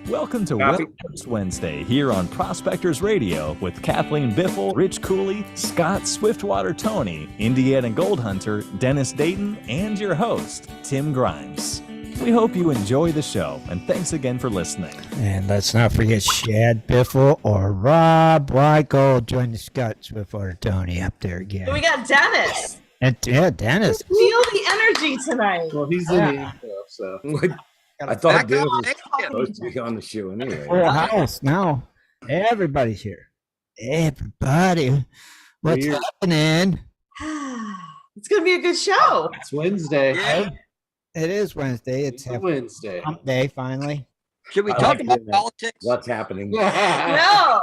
Welcome to Well Coached Wednesday here on Prospectors Radio with Kathleen Biffle, Rich Cooley, Scott Swiftwater Tony, Indiana Gold Hunter, Dennis Dayton, and your host, Tim Grimes. We hope you enjoy the show, and thanks again for listening. And let's not forget Shad Biffle or Rob Weichel joining Scott Swiftwater Tony up there again. We got Dennis. And yeah, Dennis. Feel the energy tonight. Well, he's in the intro, so. I thought Dennis was supposed to be on the show anyway. Full house now. Everybody's here. Everybody. What's happening? It's going to be a good show. It's Wednesday. Yeah. It is Wednesday. It's Wednesday. Hump day, finally. Should we talk about politics? What's happening? No.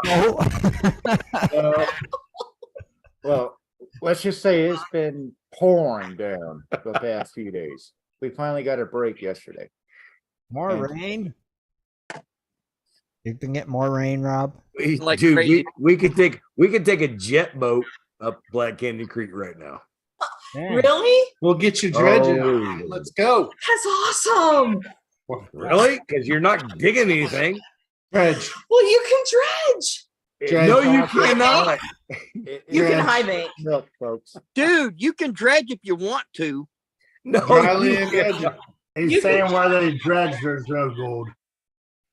Well, let's just say it's been pouring down the past few days. We finally got a break yesterday. More rain? You can get more rain, Rob? Like Dude, we could take a jet boat up Black Canyon Creek right now. Yeah. Really? We'll get you dredging. Oh. Let's go. That's awesome. Really? Because you're not digging anything. Dredge. Well, you can dredge. No, you cannot. You can high bank. Look, folks. Dude, you can dredge if you want to. No, Dry you land can't. dredging. He's saying where they dredge, there's no gold.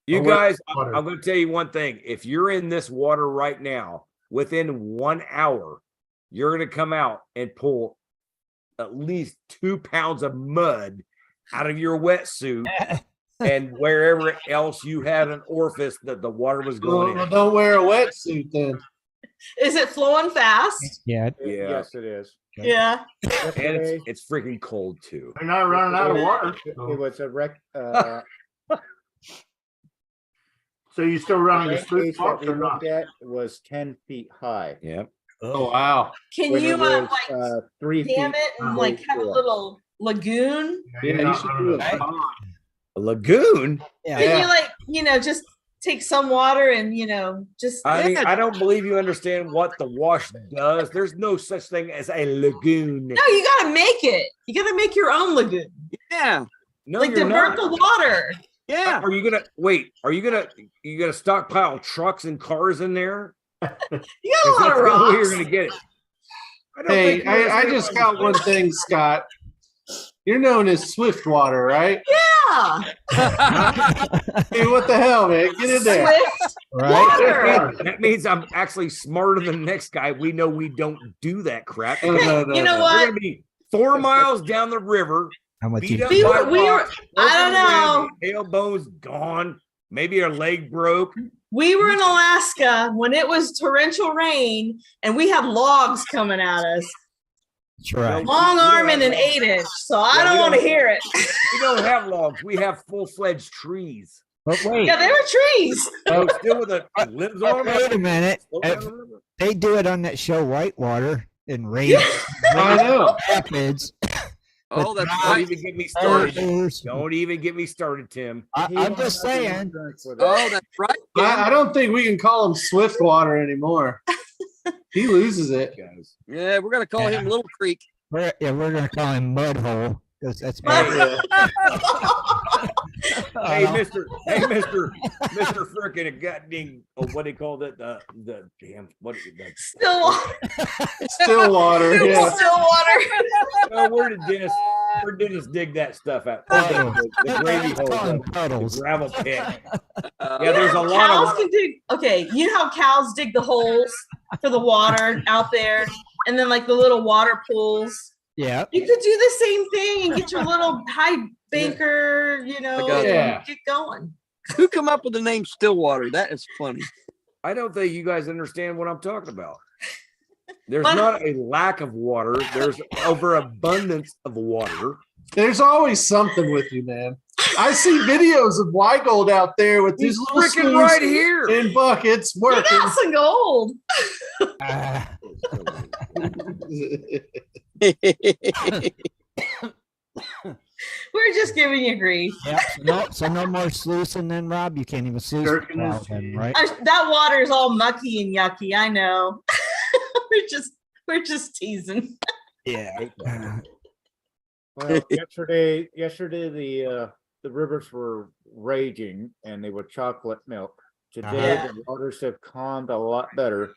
You Oh, guys, water. I'm going to tell you one thing. If you're in this water right now, within 1 hour, you're going to come out and pull at least 2 pounds of mud out of your wetsuit and wherever else you had an orifice that the water was going Well, in. don't wear a wetsuit then. Is it flowing fast? Yeah. Yeah. Yes, it is. Yeah. And Yesterday, it's freaking cold too. They're not running out of water. it was a wreck. So you still running the Case split that box we or not? looked at was 10 feet high. Yep. Oh, wow. Can When you it was, like 3 dam feet. it and like have a little lagoon? Yeah, you're you not should running do the it. pond. A lagoon? Yeah. Can you like, just take some water and, just I mean, I don't believe you understand what the wash does. There's no such thing as a lagoon. No, you gotta make it. You gotta make your own lagoon. Yeah. No, Like you're divert not. the water. Yeah. Are you gonna stockpile trucks and cars in there? You got a Is lot that of the only way rocks. you're gonna get it? I don't Hey, think you I understand just what got one thing, Scott. You're known as Swiftwater, right? Yeah. Hey, what the hell, man? Get in there. Swift water. that means I'm actually smarter than the next guy. We know we don't do that crap. No, no, no, You know no. We're what? gonna be 4 miles down the river. I'm with Beat you. up We by were- we were- rocks, I don't know. Tailbone's gone. Maybe our leg broke. We were in Alaska when it was torrential rain and we had logs coming at us. That's right. Long arm and an 8-inch. So I Yeah, don't we want to don't- hear it. We don't have logs. We have full-fledged trees. But wait, Yeah, they were trees. So still with a lives on wait a minute. Slow down the river. They do it on that show Whitewater in rain. I know. Rapids. Oh, that's Don't right. even get me started. Others. Don't even get me started, Tim. I'm just saying. Oh, that's right. I don't think we can call him Swiftwater anymore. He loses it. Guys. Yeah, we're gonna call him Little Creek. We're gonna call him Mudhole because that's Hey, Mr. Frickin' goddamn, what do you call that? The damn, what is it? Still, Stillwater. Yeah. still water. Oh, where did Dennis dig that stuff out? The gravy hole, Call him the Puddles. gravel pit. Uh, Yeah, there's a lot Cows of. can dig. Okay, you know how cows dig the holes for the water out there, and then like the little water pools. Yeah. You could do the same thing and get your little high banker, Yeah. get going. Who come up with the name Stillwater? That is funny. I don't think you guys understand what I'm talking about. There's not a lack of water. There's overabundance of water. There's always something with you, man. I see videos of Weigold out there with these He's little freaking screws right here. in buckets You working. got some gold. We're just giving you grief. Yep. So no more sluicing then, Rob. You can't even sluice Jerking now his then, cheese. right? That water is all mucky and yucky. I know. we're just teasing. Yeah. Well, yesterday the rivers were raging and they were chocolate milk. Today, Yeah. the waters have calmed a lot better,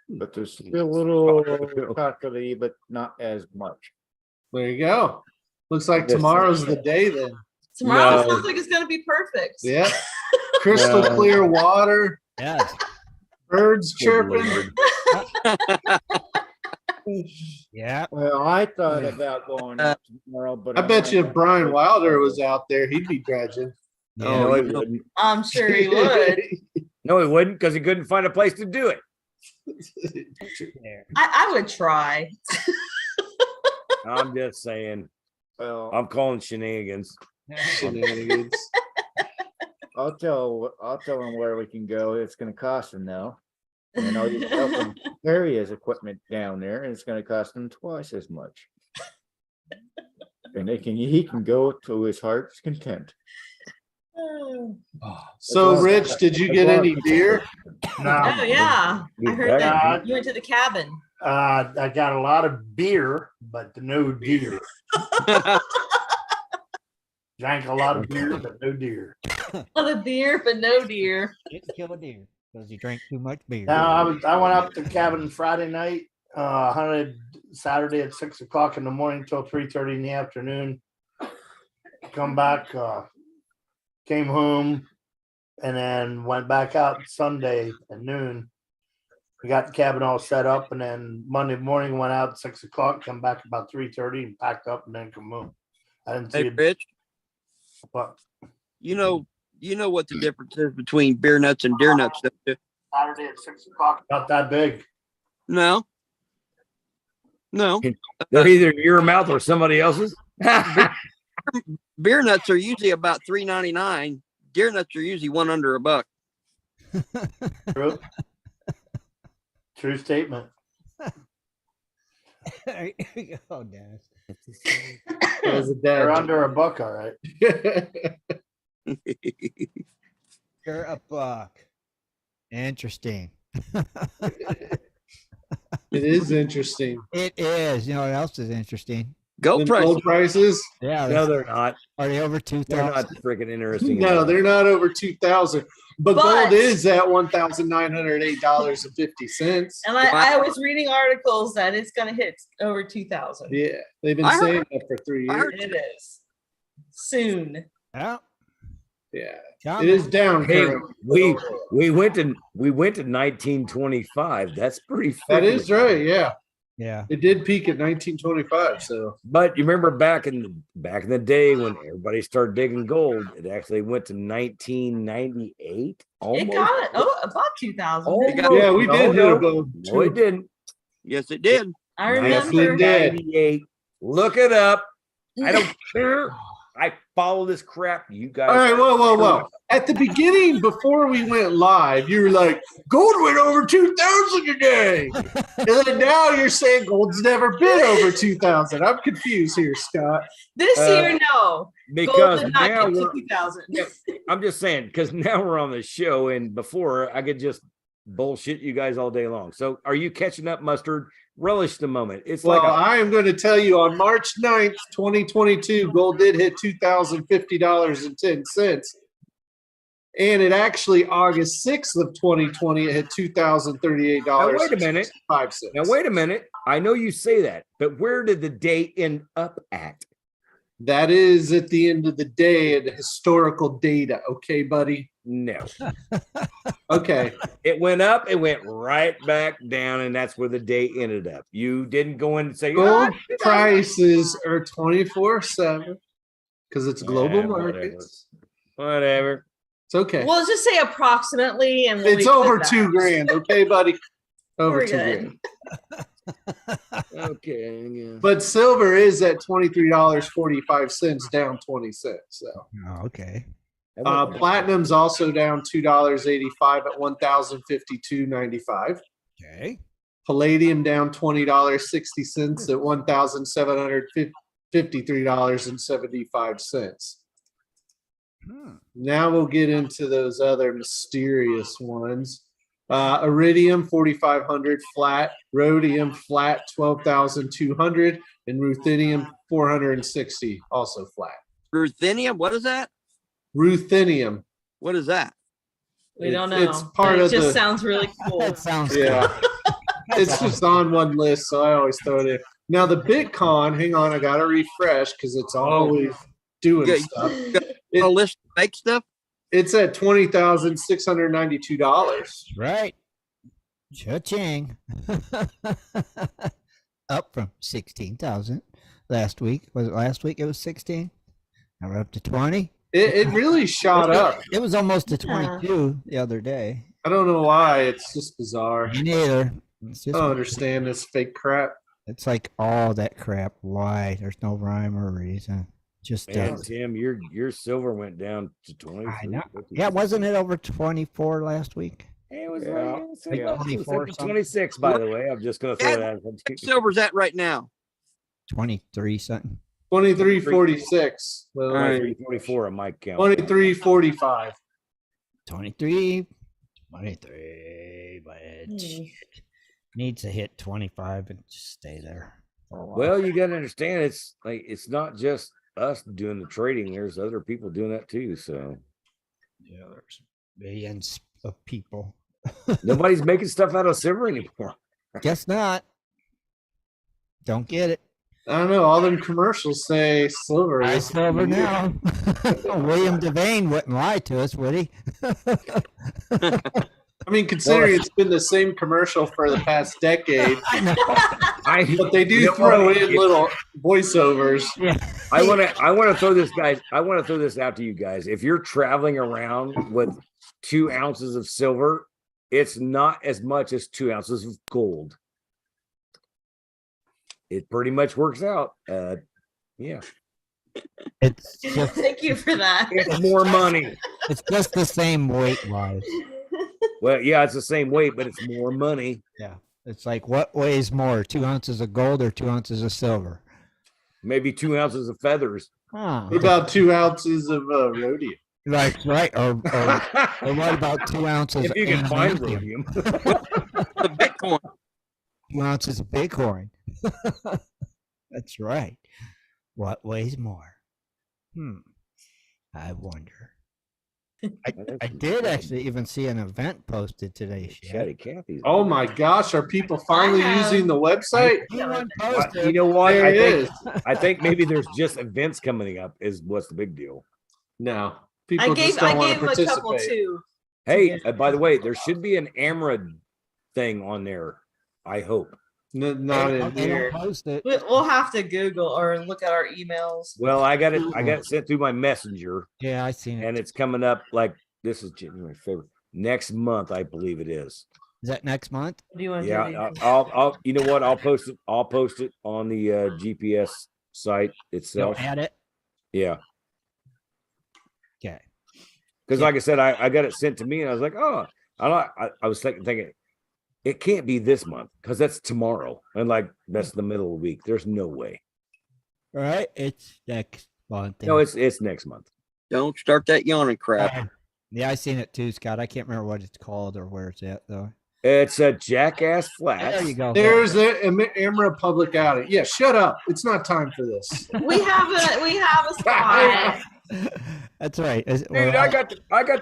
but there's still a little chocolatey, but not as much. There you go. Looks like Yes. tomorrow's the day then. Tomorrow No. sounds like it's gonna be perfect. Yeah. Crystal No. clear water, Yes. birds Good chirping. Lord. Yeah. Well, I thought about going out tomorrow, but I bet you if Brian Wilder was out there, he'd be dredging. Yeah. No, he you know- wouldn't. I'm sure he would. No, he wouldn't because he couldn't find a place to do it. There. I would try. I'm just saying. Well, I'm calling shenanigans. Shenanigans. I'll tell him where we can go. It's gonna cost him though. And I'll just help him carry his equipment down there, and it's gonna cost him twice as much. And he can go to his heart's content. So, Rich, did you get any deer? No, Oh yeah, I heard that you went to the cabin. I got a lot of beer, but no deer. Drank a lot of beer, but no deer. Oh, the beer, but no deer. Didn't kill a deer because you drank too much beer. Now I went up to the cabin Friday night, hunted Saturday at 6 o'clock in the morning till 3:30 in the afternoon. Come back, came home, and then went back out Sunday at noon. We got the cabin all set up, and then Monday morning went out at 6 o'clock, come back about 3:30 and packed up and then come home. I didn't see Hey, it, Rich, but you know what the difference is between beer nuts and deer nuts, don't you? Saturday at 6 o'clock, not that big. No. No. They're either in your mouth or somebody else's. Beer nuts are usually about $3.99. Deer nuts are usually $1 True. True statement. There you go, Dennis. As a They're dad. under $1, all right. You're a buck. Interesting. It is interesting. It is. You know what else is interesting? Gold Them price. gold prices? Yeah. No, they're not. Are they over They're 2,000? not freaking interesting. No, they're not over 2,000. But But- gold is at $1,908.50. And I was reading articles that it's gonna hit over 2,000. Yeah, they've been I heard- saying that for 3 I years. heard- It is soon. Yeah. Yeah, Coming. it is down Hey, currently. we went to 1925. That's pretty. That freaking- is right. Yeah, Yeah. it did peak at 1925. So But you remember back in the day when everybody started digging gold, it actually went to 1998. It Almost. got it about 2,000. Oh, didn't it? no, yeah, we no, did hit no. above. No, it didn't. Yes, it did. I Yes, it remember. did. 98. Look it up. I don't care. I follow this crap. You guys. All right, whoa. At the beginning, before we went live, you were like, gold went over 2,000 today. And then now you're saying gold's never been over 2,000. I'm confused here, Scott. This year, no. Because Gold did not now get to we're, 2,000. I'm just saying, because now we're on the show, and before I could just bullshit you guys all day long. So are you catching up, Mustard? Relish the moment. It's Well, like I am going to tell you on March 9th, 2022, gold did hit $2,050.10. And it actually, August 6th of 2020, it hit $2,038. Now, wait a minute. 5 cents. Now wait a minute. I know you say that, but where did the date end up at? That is at the end of the day the historical data. Okay, buddy? No. Okay. It went up, it went right back down, and that's where the day ended up. You didn't go in and say, Gold "Oh, prices are 24/7 because it's global yeah, markets. Whatever. It's okay. We'll just say approximately, and we'll It's leave it over at that. $2,000. Okay, buddy? Over We're $2,000. good. Okay. Yeah. But silver is at $23.45, down 20 cents. So Oh, okay. platinum's also down $2.85 at $1,052.95. Okay. Palladium down $20.60 at $1,753.75. Now we'll get into those other mysterious ones. Iridium 4,500 flat, rhodium flat 12,200, and ruthenium 460 also flat. Ruthenium, what is that? Ruthenium. What is that? We don't know. It's part but it of just the- sounds really cool. That sounds Yeah. It's just on one list, so I always throw it in. Now the BitCon, hang on, I gotta refresh because it's always doing Yeah, stuff. A list of fake stuff? It's at $20,692. right. Cha-ching. Up from 16,000 last week. Was it last week? It was 16. Now we're up to 20. It really shot up. It was almost to 22 the other day. I don't know why. It's just bizarre. Me neither. It's I just don't understand this fake crap. It's like all that crap. Why? There's no rhyme or reason. Just Man, Tim, your silver went down to 20. I know. Yeah, wasn't it over 24 last week? It was Yeah. like, it's Like like 24 it's something. 26, by the way. I'm just gonna throw that. What silver's at right now? 23 something. 23.46. Well, right. 344 on my count. 23.45. 23. 23. But it needs to hit 25 and just stay there. For a while. Well, you gotta understand, it's like it's not just us doing the trading. There's other people doing that too. So yeah, there's millions of people. nobody's making stuff out of silver anymore. Guess not. Don't get it. I don't know. All them commercials say silver. I is- silver now. William Devane wouldn't lie to us, would he? I mean, considering it's been the same commercial for the past decade, but they do throw in little voiceovers. I want to throw this, guys. I want to throw this out to you guys. If you're traveling around with 2 ounces of silver, it's not as much as 2 ounces of gold. It pretty much works out. Yeah, It's just Thank you for that. it's more money. it's just the same weight wise. Well, yeah, it's the same weight, but it's more money. Yeah. It's like what weighs more, 2 ounces of gold or 2 ounces of silver? Maybe 2 ounces of feathers. Huh. What about 2 ounces of rhodium? Right, right. Or what about 2 ounces If you of can find adamantium? rhodium. The Bitcoin. 2 ounces of Bitcoin. That's right. What weighs more? I wonder. I did actually even see an event posted today. Chatty Cathy's. Oh my gosh, are people finally using the website? Someone You posted. know what? There it is. I think maybe there's just events coming up. Is what's the big deal? No, I people gave just don't want to him a couple participate. too. Hey, by the way, there should be an AMRA thing on there. I hope. Not in They here. don't post it. We'll have to Google or look at our emails. Well, I got it sent through my messenger, Yeah, I seen it. and it's coming up like this is January, February, next month, I believe it is. Is that next month? What do you want to Yeah, do? I'll you know what? I'll post it on the GPS site You'll itself. add it. Yeah, Okay. because like I said, I got it sent to me, and I was like, oh, I was thinking it can't be this month because that's tomorrow, and like that's the middle of the week. There's no way. All right. It's next month. No, it's next month. Don't start that yawning crap. Yeah, I seen it too, Scott. I can't remember what it's called or where it's at though. It's a Jackass Flats. There you go. There's a Amra public outing. Yeah, shut up. It's not time for this. We have a spot. That's right. Dude, I got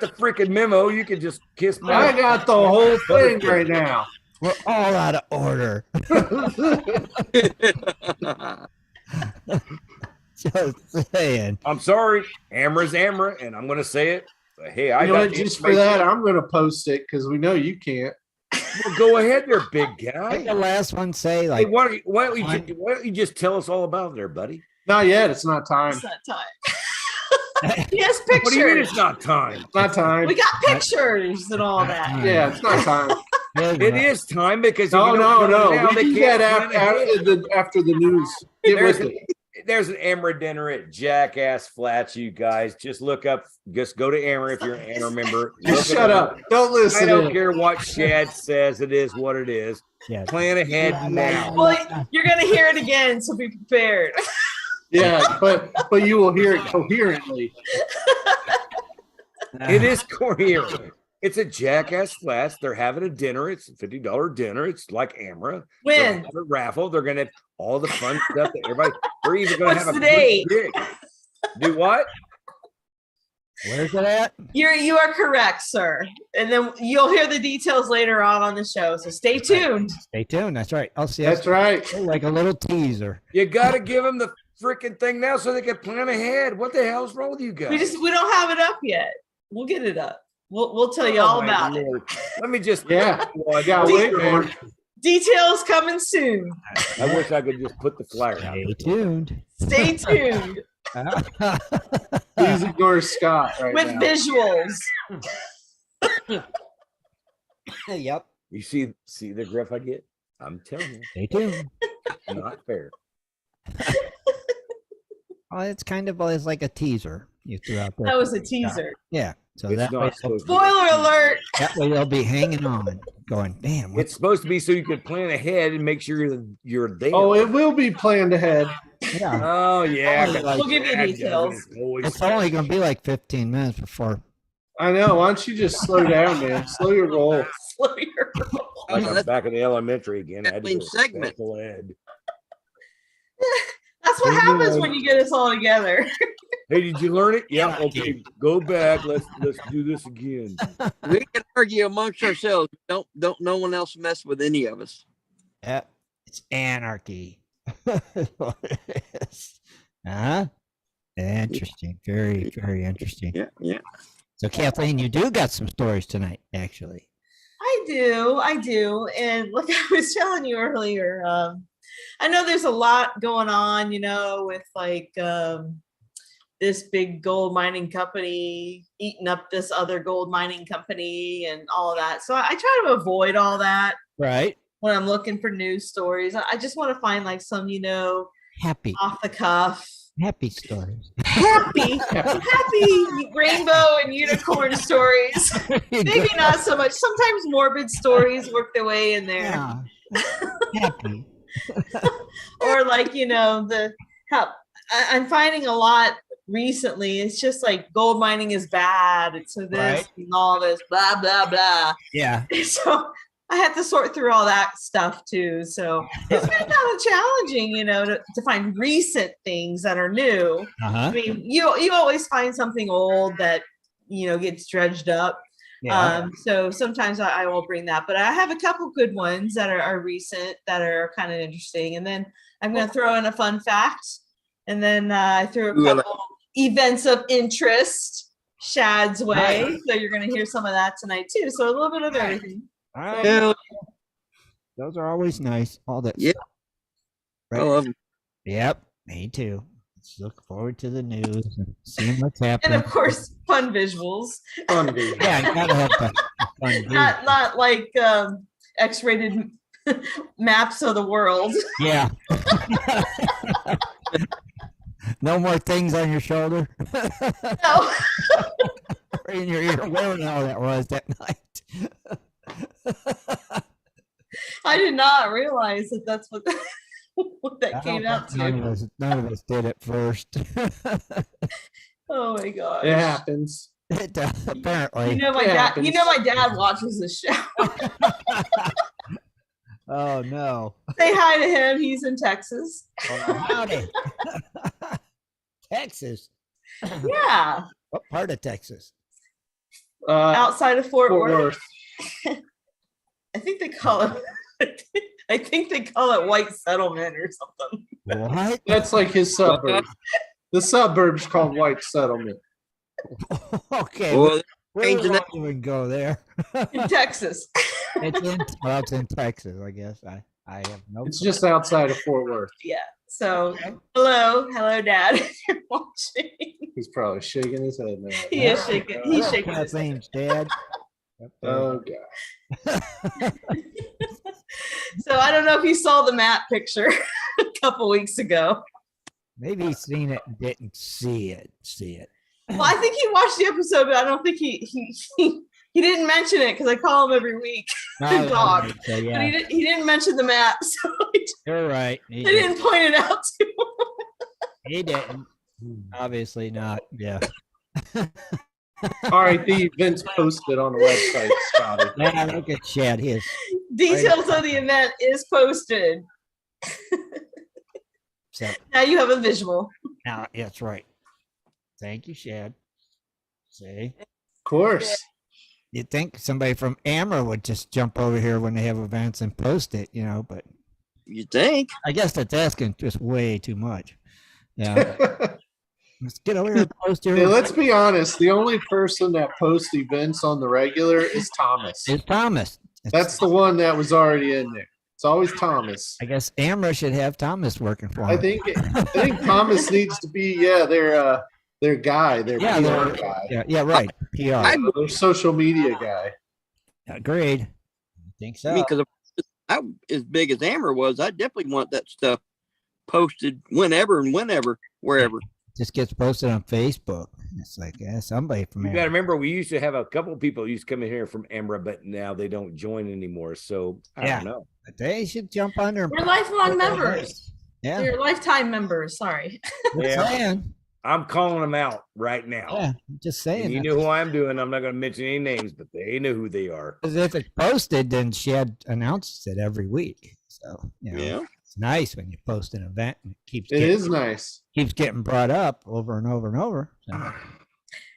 the freaking memo. You can just kiss me. I got the whole thing right now. We're all out of order. Just saying. I'm sorry. Amra's Amra, and I'm gonna say it. But hey, I You know got what? the Just for that, information. I'm going to post it because we know you can't. Well, go ahead there, big Like guy. the last one say, Hey, like, why don't you just tell us all about it there, buddy? Not yet. It's not time. It's not time. He has What do you mean pictures. it's not time? It's not time. We got pictures and all that. Yeah, it's not time. It is time because if No, you no, don't no. put it now, We they do can't that plan ahead. after the news. Get There's with an, it. there's an Amra dinner at Jackass Flats, you guys. Just look up, just go to Amra if you're an Amra member. Just Look it shut up. Don't I listen. don't in. care what Shad says. It is what it is. yeah. Plan ahead now. Well, you're gonna hear it again, so be prepared. Yeah, but you will hear it coherently. It is coherent. It's a Jackass Flats. They're having a dinner. It's a $50 dinner. It's like Amra. They're When? having a raffle. They're gonna have all the fun stuff that everybody. They're even gonna What's have a the date? gig. Do what? Where's it at? You are correct, sir. And then you'll hear the details later on the show. So stay tuned. Stay tuned. That's right. I'll see. That's right. Like a little teaser. You got to give them the freaking thing now so they can plan ahead. What the hell's wrong with you guys? We don't have it up yet. We'll get it up. We'll tell you all my about Lord. it. Let me just. Yeah. Yeah, wait, man. Details coming soon. I wish I could just put the flyer out. Stay tuned. Stay tuned Please ignore Scott right with now. visuals. Yep. You see the griff I get? I'm telling you, Stay tuned. not fair. Oh, it's kind of always like a teaser you threw out there. That was a teaser. Yeah. So It's that way, not supposed to be. Spoiler alert. that way they'll be hanging on, going, damn. It's supposed to be so you can plan ahead and make sure you're there. Oh, it will be planned ahead. Yeah. Oh, yeah. We'll give you details. It's only going to be like 15 minutes before. I know. Why don't you just slow down, man? Slow your roll. Slow your roll. Like Oh, I'm that's back in the elementary again. I had to Kathleen go segment. special ed. That's what happens when you get us all together. Hey, did you learn it? Yeah. Okay, go back. Let's do this again. We can argue amongst ourselves. Don't no one else mess with any of us. Yeah. It's anarchy. Huh? Interesting. Very, very interesting. Yeah, yeah. So, Kathleen, you do got some stories tonight, actually. I do. And like I was telling you earlier, I know there's a lot going on, with like this big gold mining company eating up this other gold mining company and all of that. So I try to avoid all that Right. when I'm looking for news stories. I just want to find like some, Happy. off the cuff, Happy stories. happy rainbow and unicorn stories. Maybe not so much. Sometimes morbid stories work their way in there. Yeah. Happy. Or like, I'm finding a lot recently. It's just like gold mining is bad. It's this Right. and all this, blah, blah, blah. Yeah. So I have to sort through all that stuff too. So it's been kind of challenging, to find recent things that are new. Uh-huh. I mean, you always find something old that, gets dredged up. Yeah. So sometimes I will bring that, but I have a couple good ones that are recent that are kind of interesting. And then I'm going to throw in a fun fact. And then I threw a couple events of interest Shad's way. Nice. So you're going to hear some of that tonight too. So a little bit of everything. All right. Hell, Those are always nice. All that Yeah. stuff. I Right. love 'em. Yep. Me too. Let's look forward to the news and seeing what's And happening. of course, fun visuals. Fun dude. Yeah, you gotta have fun. Fun Not like X-rated maps of the world. yeah. No more things on your shoulder. No. Or in your ear. Where the hell that was that night. I did not realize that that's what what that I came don't out think to. None of us did it first. Oh my gosh. It happens. It, apparently. My It dad. happens. My dad watches this show. Oh no. Say hi to him. He's in Texas. Oh, howdy. Texas. Yeah, What part of Texas? outside of Fort Fort Worth. Worth. I think they call it. I think they call it White Settlement or something. What? That's like his suburb. The suburb's called White Settlement. Okay. Well, we changing won't even go there. In Texas. It's in Texas, I guess. I have no. It's just outside of Fort Worth. Yeah. So hello, Dad. If you're watching. He's probably shaking his head now. He is shaking. He's shaking. his head. Kathleen's dad. Oh god. So I don't know if you saw the map picture a couple weeks ago. Maybe he's seen it and didn't see it. Well, I think he watched the episode, but I don't think he didn't mention it because I call him every week. No, Dog. so, But yeah, he didn't mention the map, so you're right. I didn't point it out to him. He didn't. Obviously not. Yeah. All right, the event's posted on the website, Scotty. Yeah, look at Chad. He is. Details of the event is posted. So Now you have a visual. now that's right. Thank you, Chad. See, Of course. you'd think somebody from Amber would just jump over here when they have events and post it, but You think? I guess that's asking just way too much. Yeah. Let's get over here and post your Hey, let's be honest. The only person that posts events on the regular is Thomas. It's Thomas. That's the one that was already in there. It's always Thomas. I guess Amber should have Thomas working for him. I think Thomas needs to be their guy, their PR guy, Yeah, right. PR. their social media guy. Agreed. I think so. I mean, because I'm as big as Amber was, I definitely want that stuff posted whenever, wherever. Just gets posted on Facebook. It's like, somebody from You Amber. got to remember, we used to have a couple of people who used to come in here from Emra, but now they don't join anymore. So I don't know. They should jump on there. We're lifelong members. Yeah. We're lifetime members. Sorry. Yeah. I'm calling them out right now. Yeah, just saying. And you know who I'm doing. I'm not going to mention any names, but they know who they are. Because if it's posted, then she had announced it every week. So it's nice when you post an event and It is nice. Keeps getting brought up over and over and over. So. And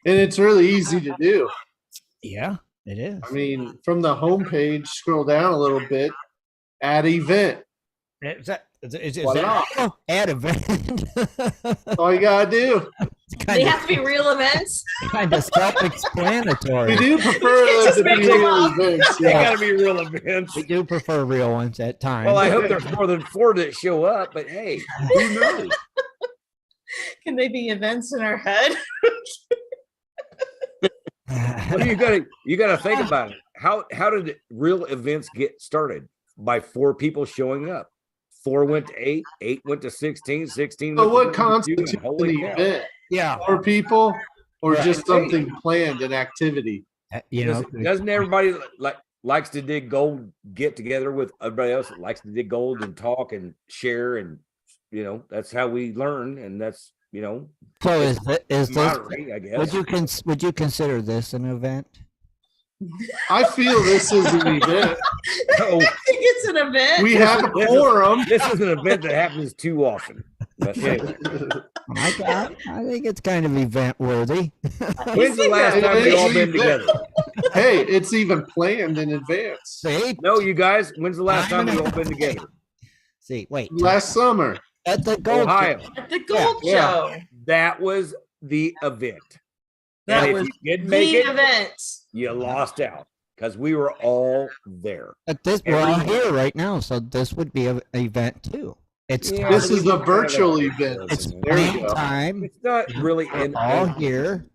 it's really easy to do. Yeah, it is. I mean, from the homepage, scroll down a little bit, add event. Is Voila. that add event? That's all you gotta do. They have to be real events. Kind of self-explanatory. We do prefer them to be real events. They Yeah. got to be real events. We do prefer real ones at times. Well, I hope there's more than 4 that show up, but hey, who knows? Can they be events in our head? Well, you gotta think about it. How did real events get started? By 4 people showing up. 4 went to 8, 8 went to 16, 16 So went what to 32, constitutes and an holy cow. event? Yeah. For people, or Right. just something planned, an activity? Doesn't everybody likes to dig gold, get together with everybody else that likes to dig gold and talk and share, and that's how we learn, and that's So is this? camaraderie, I guess. Would you consider this an event? I feel this is an event. So, I think it's an event. We have a quorum. this is an event that happens too often. But anyway, I think it's kind of event worthy. when's the last time we all been together? Hey, it's even planned in advance. See? No, you guys, when's the last time we all been together? See, wait. Last summer. At the gold Ohio. At the gold Yeah. show. That was the event. That And was if you didn't make the it, event. you lost out because we were all there. At this, we're all here right now, so this would be an event too. It's Yeah, This but is we a kind of virtual are. event. it's There you prime go. time. It's not really an All here.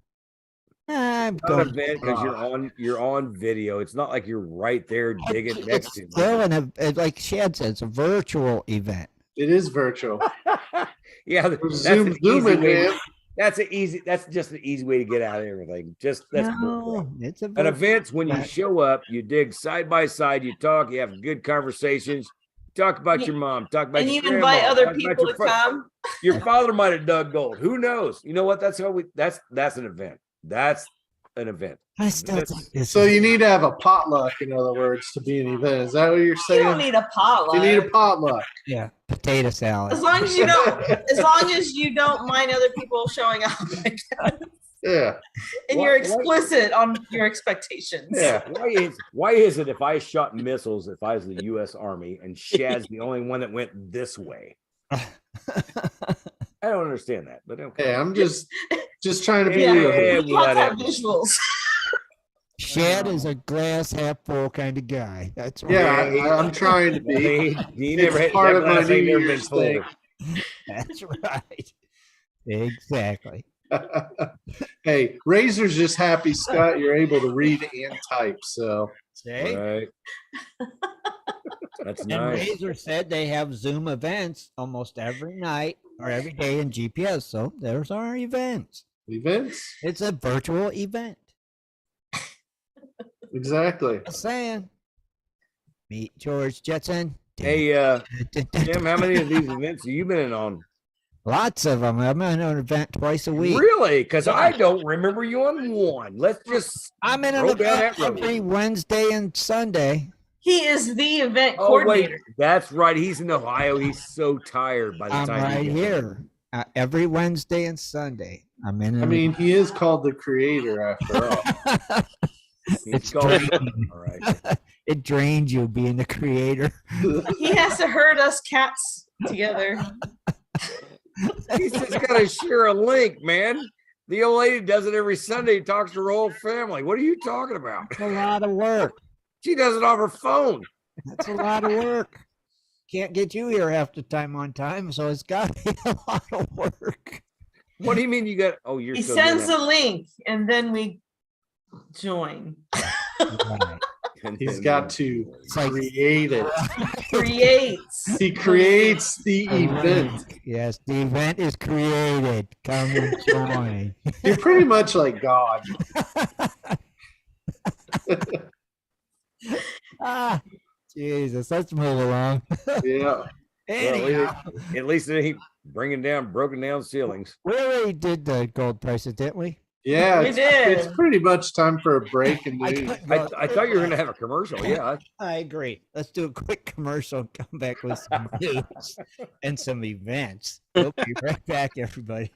I'm It's not an going. event because you're on video. It's not like you're right there digging next to It's still me. like Shad said, it's a virtual event. It is virtual. Yeah, We're that's zoom, an easy zooming, way. man. That's just an easy way to get out of everything. That's bullcrap. No, it's a An virtual event's when you event. show up, you dig side by side, you talk, you have good conversations, talk about Yeah. your mom, talk about And your you invite grandma, other talk about people your to fa- come. Your father might have dug gold. Who knows? You know what? That's an event. That's an event. I still That's- think this So is- you need to have a potluck, in other words, to be an event. Is that what you're You saying? don't need a potluck. You need a potluck. yeah, potato salad. as long as you don't mind other people showing up, Yeah. and you're explicit on your expectations. Yeah. Why is it if I shot missiles, if I was the U.S. Army and Shad's the only one that went this way? I don't understand that, but okay. Hey, I'm just trying to be Yeah. real. We want to have whatever. visuals. Shad is a glass half full kind of guy. That's right. Yeah, I'm trying to be. He never It's hit part that of my glass New ain't never been Year's full. thing. That's right. Exactly. Hey, Razor's just happy, Scott, you're able to read and type. So See? Right. That's And nice. Razor said they have Zoom events almost every night or every day in GPS. So there's our events. events. It's a virtual event. Exactly. Just saying. Meet George Jetson. Hey, Jim, how many of these events have you been on? Lots of them. I'm on an event twice a week. Really? Because I don't remember you on one. Let's just I'm in an roll down event that road. every Wednesday and Sunday. He is the event Oh wait, coordinator. that's right. He's in Ohio. He's so tired by the I'm time he right gets there. here every Wednesday and Sunday. I'm in. I mean, he is called the creator after all. it's called- draining. All right. It drains you being the creator. He has to herd us cats together. He's just got to share a link, man. The old lady does it every Sunday. Talks to her whole family. What are you talking about? It's a lot of work. She does it off her phone. That's a lot of work. Can't get you here half the time on time, so it's got to be a lot of work. What do you mean you got? Oh, you're. He still doing sends that. a link and then we join. Right. And He's then- got to like- create it. Creates. He creates the A event. link. Yes, the event is created. Come and join. You're pretty much like God. Ah, Jesus, let's move along. Yeah. Anyhow, At least it ain't bringing down broken down ceilings. we already did the gold prices, didn't we? Yeah. We It's did. pretty much time for a break and news. I thought you were going to have a commercial. Yeah. I agree. Let's do a quick commercial and come back with some news and some events. We'll be right back, everybody.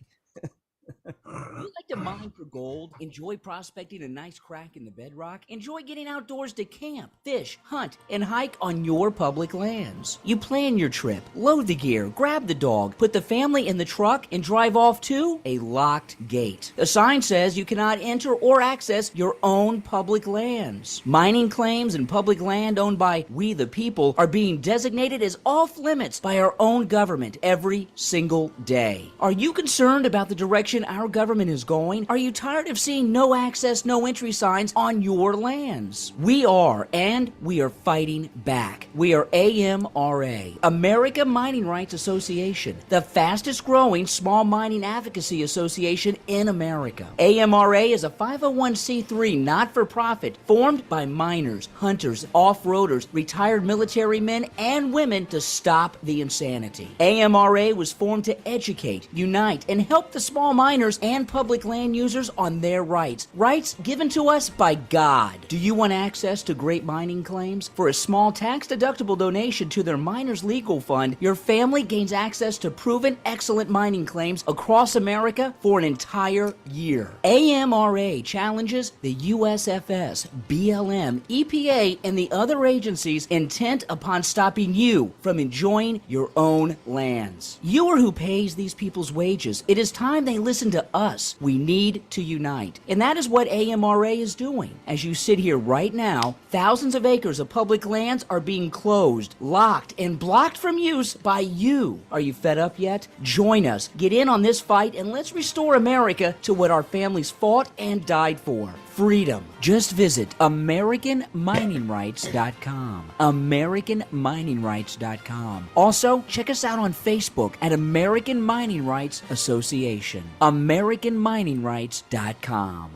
You like to mine for gold, enjoy prospecting a nice crack in the bedrock, enjoy getting outdoors to camp, fish, hunt, and hike on your public lands. You plan your trip, load the gear, grab the dog, put the family in the truck, and drive off to a locked gate. A sign says you cannot enter or access your own public lands. Mining claims and public land owned by we the people are being designated as off limits by our own government every single day. Are you concerned about the direction our government is going? Are you tired of seeing no access, no entry signs on your lands? We are, and we are fighting back. We are AMRA, America Mining Rights Association, the fastest growing small mining advocacy association in America. AMRA is a 501c3 not-for-profit formed by miners, hunters, off-roaders, retired military men, and women to stop the insanity. AMRA was formed to educate, unite, and help the small miners and public land users on their rights. Rights given to us by God. Do you want access to great mining claims? For a small tax-deductible donation to their Miners Legal Fund, your family gains access to proven excellent mining claims across America for an entire year. AMRA challenges the USFS, BLM, EPA, and the other agencies intent upon stopping you from enjoying your own lands. You are who pays these people's wages. It is time they listen to us. We need to unite. And that is what AMRA is doing. As you sit here right now, thousands of acres of public lands are being closed, locked, and blocked from use by you. Are you fed up yet? Join us. Get in on this fight and let's restore America to what our families fought and died for. Freedom. Just visit AmericanMiningRights.com. AmericanMiningRights.com. Also, check us out on Facebook at American Mining Rights Association. AmericanMiningRights.com.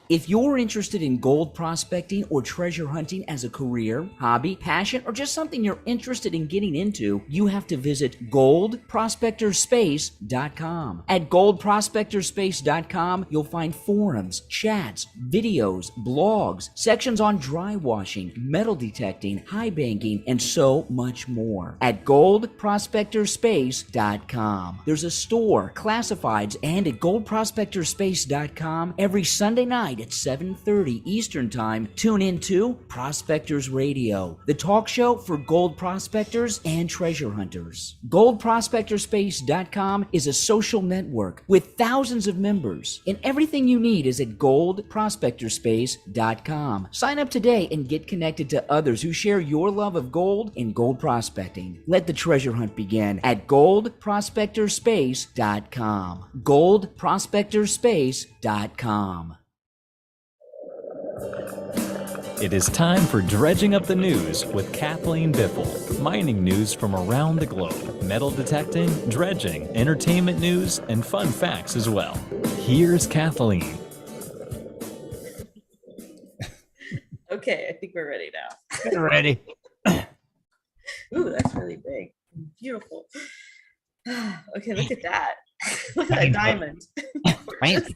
If you're interested in gold prospecting or treasure hunting as a career, hobby, passion, or just something you're interested in getting into, you have to visit goldprospectorspace.com. At goldprospectorspace.com, you'll find forums, chats, videos, blogs, sections on dry washing, metal detecting, high banking, and so much more. At goldprospectorspace.com. There's a store, classifieds, and at goldprospectorspace.com every Sunday night at 7:30 Eastern Time, tune in to Prospectors Radio, the talk show for gold prospectors and treasure hunters. GoldProspectorspace.com is a social network with thousands of members, and everything you need is at GoldProspectorspace.com. Sign up today and get connected to others who share your love of gold and gold prospecting. Let the treasure hunt begin at GoldProspectorspace.com. GoldProspectorspace.com. It is time for Dredging Up the News with Kathleen Biffle. Mining news from around the globe, metal detecting, dredging, entertainment news, and fun facts as well. Here's Kathleen. Okay, I think we're ready now. Get ready. Ooh, that's really big. Beautiful. Okay, look at that. Look at that diamond. Fancy.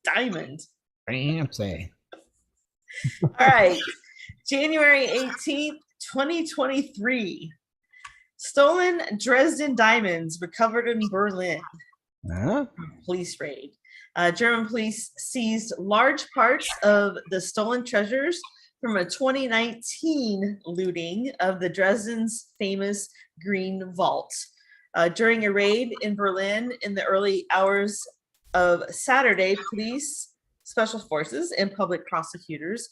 Diamond. Fancy. All right. January 18th, 2023. Stolen Dresden diamonds recovered in Berlin. Huh? Police raid. German police seized large parts of the stolen treasures from a 2019 looting of the Dresden's famous Green Vault. During a raid in Berlin in the early hours of Saturday, police, special forces, and public prosecutors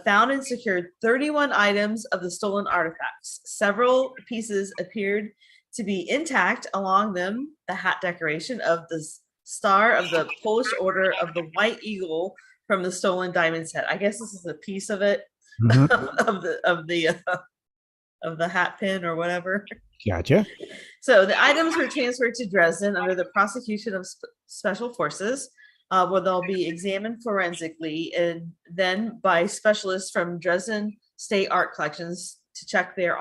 found and secured 31 items of the stolen artifacts. Several pieces appeared to be intact, along them the hat decoration of the star of the Polish Order of the White Eagle from the stolen diamond set. I guess this is a piece of it, Mhm. of the hat pin or whatever. Gotcha. So the items were transferred to Dresden under the prosecution of special forces, where they'll be examined forensically and then by specialists from Dresden State Art Collections to check their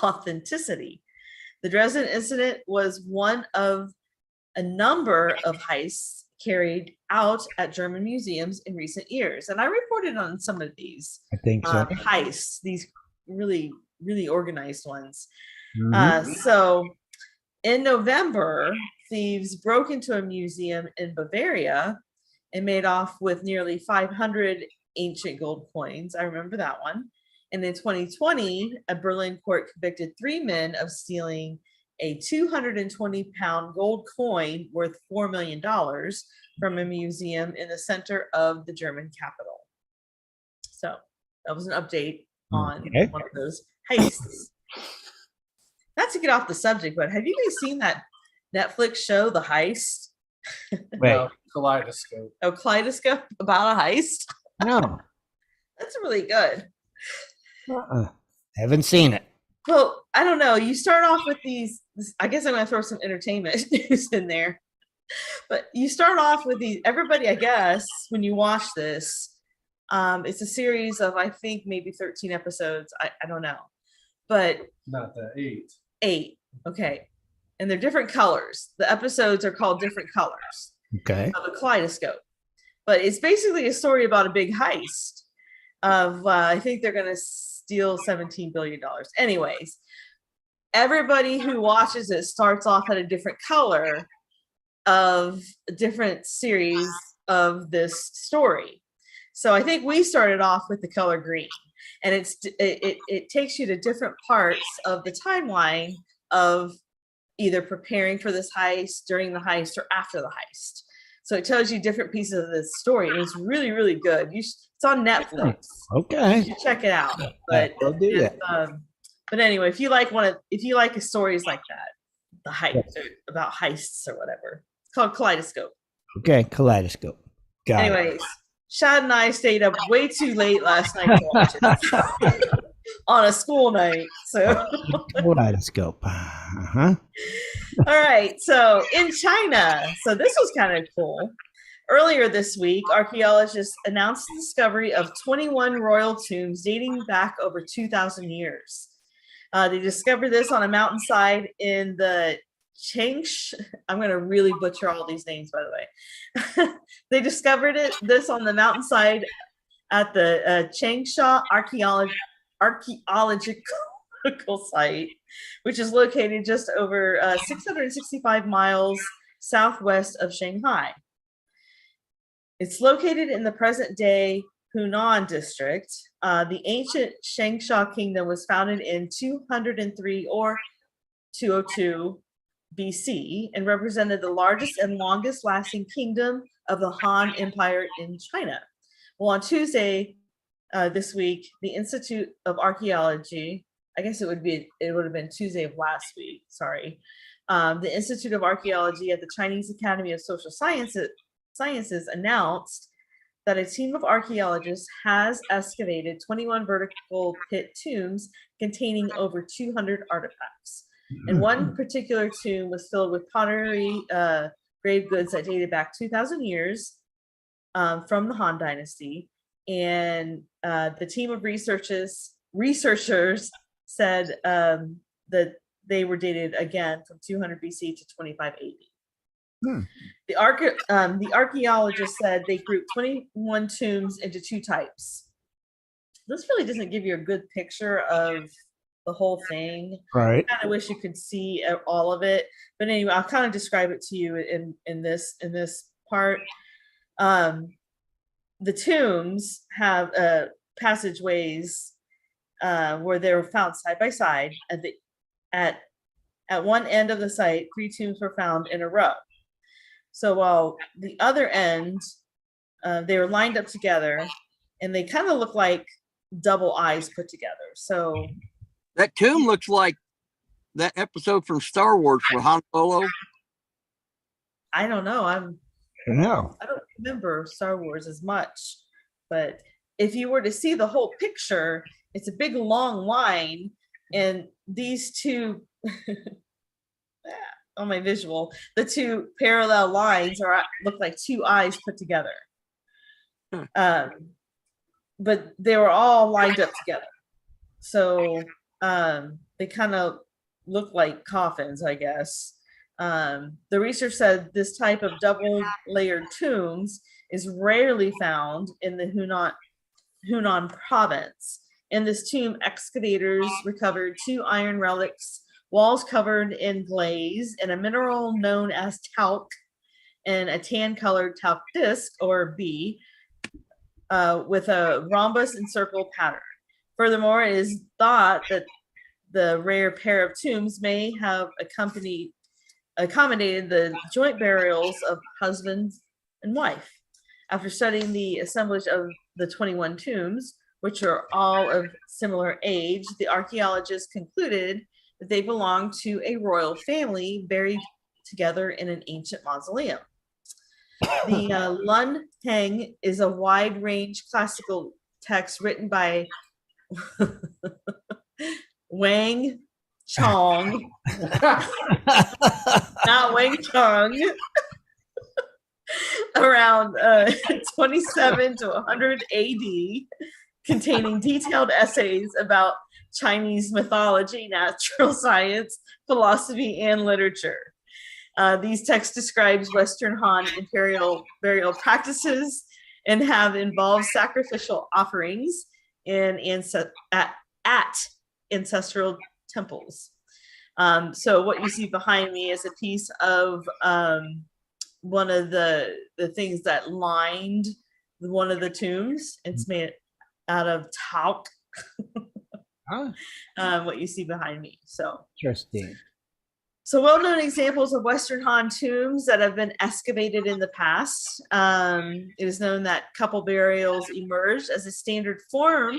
authenticity. The Dresden incident was one of a number of heists carried out at German museums in recent years. And I reported on some of these I think so. heists, these really, really organized ones. Mhm. So in November, thieves broke into a museum in Bavaria and made off with nearly 500 ancient gold coins. I remember that one. And in 2020, a Berlin court convicted 3 men of stealing a 220-pound gold coin worth $4 million from a museum in the center of the German capital. So that was an update on Okay. one of those heists. Not to get off the subject, but have you guys seen that Netflix show, The Heist? Wait, Kaleidoscope. Oh, Kaleidoscope, about a heist? no. That's really good. Haven't seen it. Well, I don't know. You start off with these, I guess I'm going to throw some entertainment news in there. But you start off with these, everybody, I guess, when you watch this, it's a series of, I think, maybe 13 episodes. I don't know. But Not that 8. 8. Okay. And they're different colors. The episodes are called different colors Okay. of a kaleidoscope. But it's basically a story about a big heist of, I think they're going to steal $17 billion. Anyways, everybody who watches it starts off at a different color of a different series of this story. So I think we started off with the color green, and it takes you to different parts of the timeline of either preparing for this heist, during the heist, or after the heist. So it tells you different pieces of this story, and it's really, really good. It's on Netflix. Okay. You should check it out. But I'll do that. but anyway, if you like stories like that, the heist about heists or whatever, it's called Kaleidoscope. Okay. Kaleidoscope. Got it. Anyways, Shad and I stayed up way too late last night to watch it on a school night. So Kaleidoscope. Uh-huh. all right. So in China, so this was kind of cool. Earlier this week, archaeologists announced the discovery of 21 royal tombs dating back over 2,000 years. They discovered this on a mountainside in the I'm going to really butcher all these names, by the way. They discovered this on the mountainside at the Changsha archaeological site, which is located just over 665 miles southwest of Shanghai. It's located in the present-day Hunan district. The ancient Changsha kingdom was founded in 203 or 202 BC and represented the largest and longest lasting kingdom of the Han Empire in China. Well, on Tuesday this week, the Institute of Archaeology, I guess it would have been Tuesday of last week, sorry. The Institute of Archaeology at the Chinese Academy of Social Sciences announced that a team of archaeologists has excavated 21 vertical pit tombs containing over 200 artifacts. And one particular tomb was filled with pottery, grave goods that dated back 2,000 years from the Han Dynasty. And the team of researchers said that they were dated again from 200 BC to 25 AD. The archaeologists said they grouped 21 tombs into 2 types. This really doesn't give you a good picture of the whole thing. Right. I kind of wish you could see all of it, but anyway, I'll kind of describe it to you in this part. The tombs have passageways where they were found side by side. At one end of the site, 3 tombs were found in a row. So while the other end, they were lined up together, and they kind of look like double eyes put together. So that tomb looks like that episode from Star Wars for Han Solo. I don't know. I don't remember Star Wars as much, but if you were to see the whole picture, it's a big long line, and these two on my visual, the 2 parallel lines look like 2 eyes put together. But they were all lined up together, so they kind of look like coffins, I guess. The research said this type of double layered tombs is rarely found in the Hunan province. In this tomb, excavators recovered 2 iron relics, walls covered in glaze, and a mineral known as talc, and a tan-colored talc disc, or B, with a rhombus and circle pattern. Furthermore, it is thought that the rare pair of tombs may have accommodated the joint burials of husband and wife. After studying the assemblage of the 21 tombs, which are all of similar age, the archaeologists concluded that they belonged to a royal family buried together in an ancient mausoleum. The Lun Heng is a wide-range classical text written by Wang Chong, not Wang Chung, around 27 to 100 AD, containing detailed essays about Chinese mythology, natural science, philosophy, and literature. These texts describe Western Han imperial burial practices and have involved sacrificial offerings at ancestral temples. So what you see behind me is a piece of one of the things that lined one of the tombs. It's made out of talc. What you see behind me. So Interesting. So well-known examples of Western Han tombs that have been excavated in the past. It is known that couple burials emerged as a standard form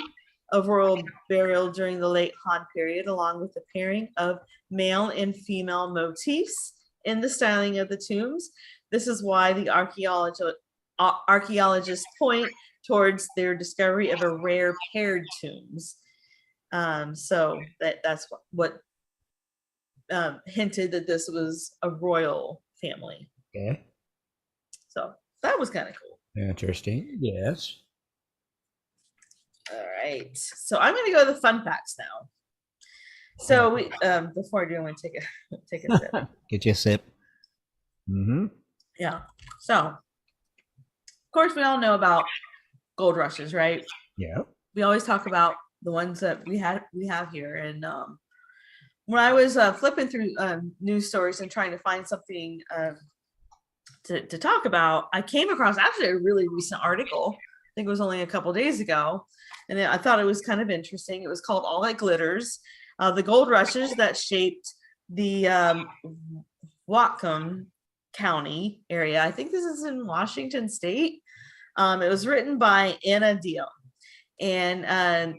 of royal burial during the late Han period, along with the pairing of male and female motifs in the styling of the tombs. This is why the archaeologists point towards their discovery of a rare paired tombs. So that's what hinted that this was a royal family. Okay. So that was kind of cool. Interesting. Yes. All right. So I'm going to go to the fun facts now. So we before I do, I'm going to take a sip. Get you a sip. Mm-hmm. Yeah. So of course we all know about gold rushes, right? Yeah. We always talk about the ones that we have here, and when I was flipping through news stories and trying to find something to talk about, I came across actually a really recent article. I think it was only a couple days ago, and I thought it was kind of interesting. It was called "All That Glitters: The Gold Rushes That Shaped the Whatcom County Area." I think this is in Washington State. It was written by Anna Dio. And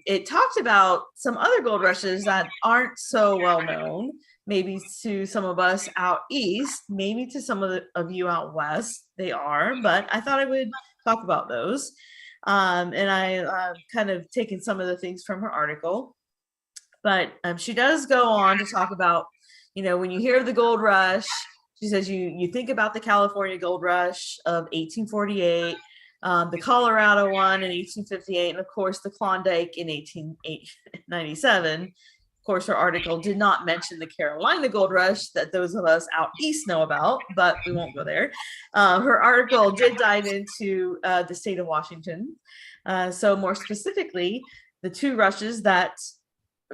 it talked about some other gold rushes that aren't so well known, maybe to some of us out east, maybe to some of you out west, they are, but I thought I would talk about those. And I kind of taken some of the things from her article, but she does go on to talk about, when you hear of the gold rush, she says you think about the California gold rush of 1848, the Colorado one in 1858, and of course the Klondike in 1897. Of course, her article did not mention the Carolina gold rush that those of us out east know about, but we won't go there. Her article did dive into the state of Washington. So more specifically, the two rushes that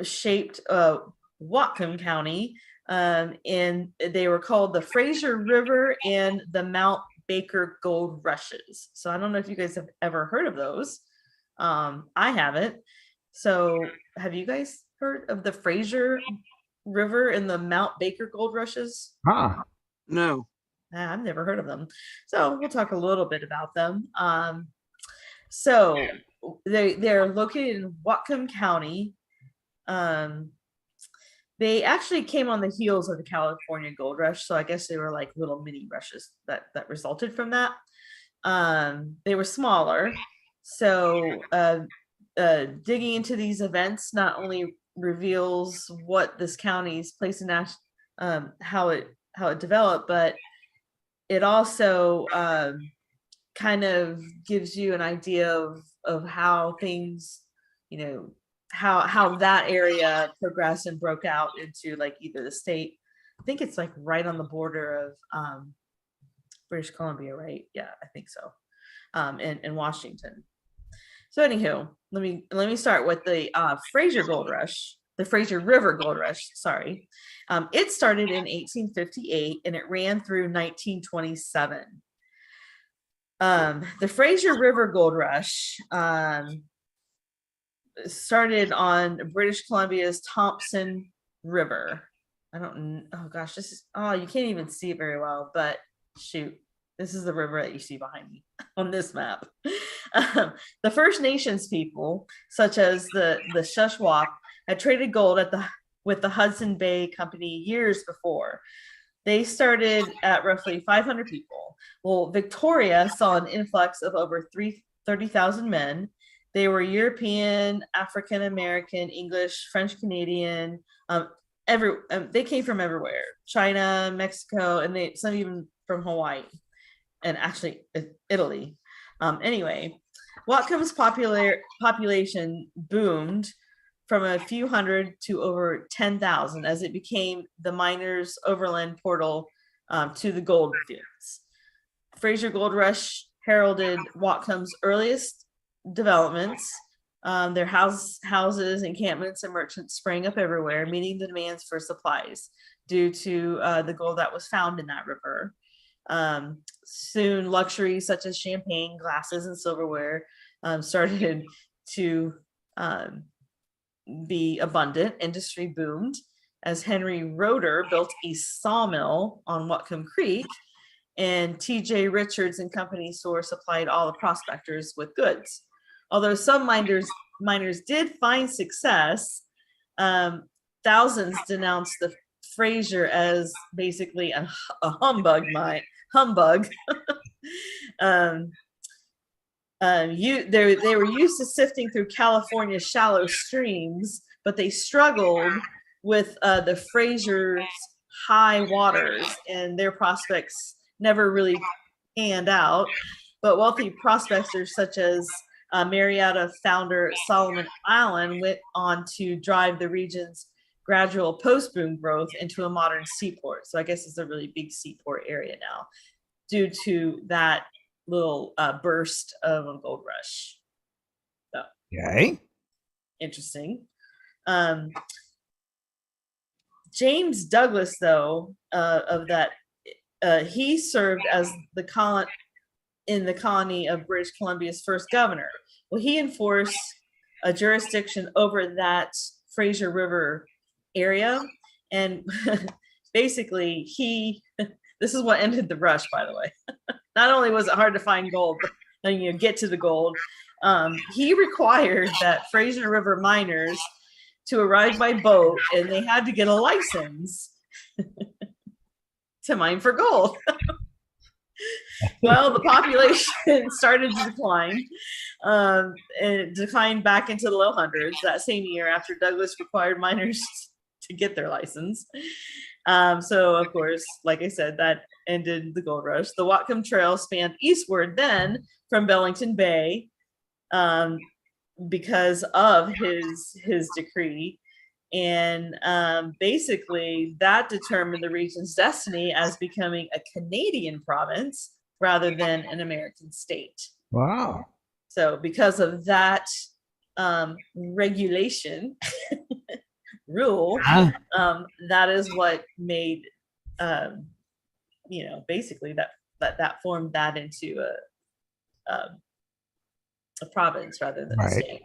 shaped Whatcom County, and they were called the Fraser River and the Mount Baker Gold Rushes. So I don't know if you guys have ever heard of those. I haven't. So have you guys heard of the Fraser River and the Mount Baker Gold Rushes? Huh. No. I've never heard of them. So we'll talk a little bit about them. So they're located in Whatcom County. They actually came on the heels of the California Gold Rush, so I guess they were like little mini rushes that resulted from that. They were smaller, so digging into these events not only reveals what this county's place in how it developed, but it also kind of gives you an idea of how things, how that area progressed and broke out into like either the state. I think it's like right on the border of British Columbia, right? Yeah, I think so. And Washington. So anywho, let me start with the Fraser Gold Rush, the Fraser River Gold Rush. Sorry, it started in 1858 and it ran through 1927. The Fraser River Gold Rush started on British Columbia's Thompson River. Oh gosh, you can't even see it very well, but shoot, this is the river that you see behind me on this map. The First Nations people, such as the Shuswap, had traded gold with the Hudson Bay Company years before. They started at roughly 500 people. Well, Victoria saw an influx of over 30,000 men. They were European, African American, English, French Canadian. They came from everywhere: China, Mexico, and some even from Hawaii, and actually Italy. Anyway, Whatcom's population boomed from a few hundred to over 10,000 as it became the miners' overland portal to the gold fields. Fraser Gold Rush heralded Whatcom's earliest developments. Their houses, encampments, and merchants sprang up everywhere, meeting the demands for supplies due to the gold that was found in that river. Soon, luxuries such as champagne, glasses, and silverware started to be abundant. Industry boomed as Henry Roeder built a sawmill on Whatcom Creek, and T.J. Richards and Company store supplied all the prospectors with goods. Although some miners did find success, thousands denounced the Fraser as basically a humbug mine. They were used to sifting through California's shallow streams, but they struggled with the Fraser's high waters, and their prospects never really panned out. But wealthy prospectors such as Marietta founder Solomon Allen went on to drive the region's gradual post-boom growth into a modern seaport. So I guess it's a really big seaport area now due to that little burst of a gold rush. So, Okay. interesting. James Douglas, though, he served as in the colony of British Columbia's first governor. Well, he enforced a jurisdiction over that Fraser River area, and basically this is what ended the rush, by the way. Not only was it hard to find gold, but get to the gold, he required that Fraser River miners to arrive by boat, and they had to get a license to mine for gold. Well, the population started to decline, and it declined back into the low hundreds that same year after Douglas required miners to get their license. So, of course, like I said, that ended the gold rush. The Whatcom Trail spanned eastward then from Bellington Bay because of his decree. And basically, that determined the region's destiny as becoming a Canadian province rather than an American state. Wow. So because of that regulation, rule, Huh? that is what made, basically that formed that into a province rather than a Right. state.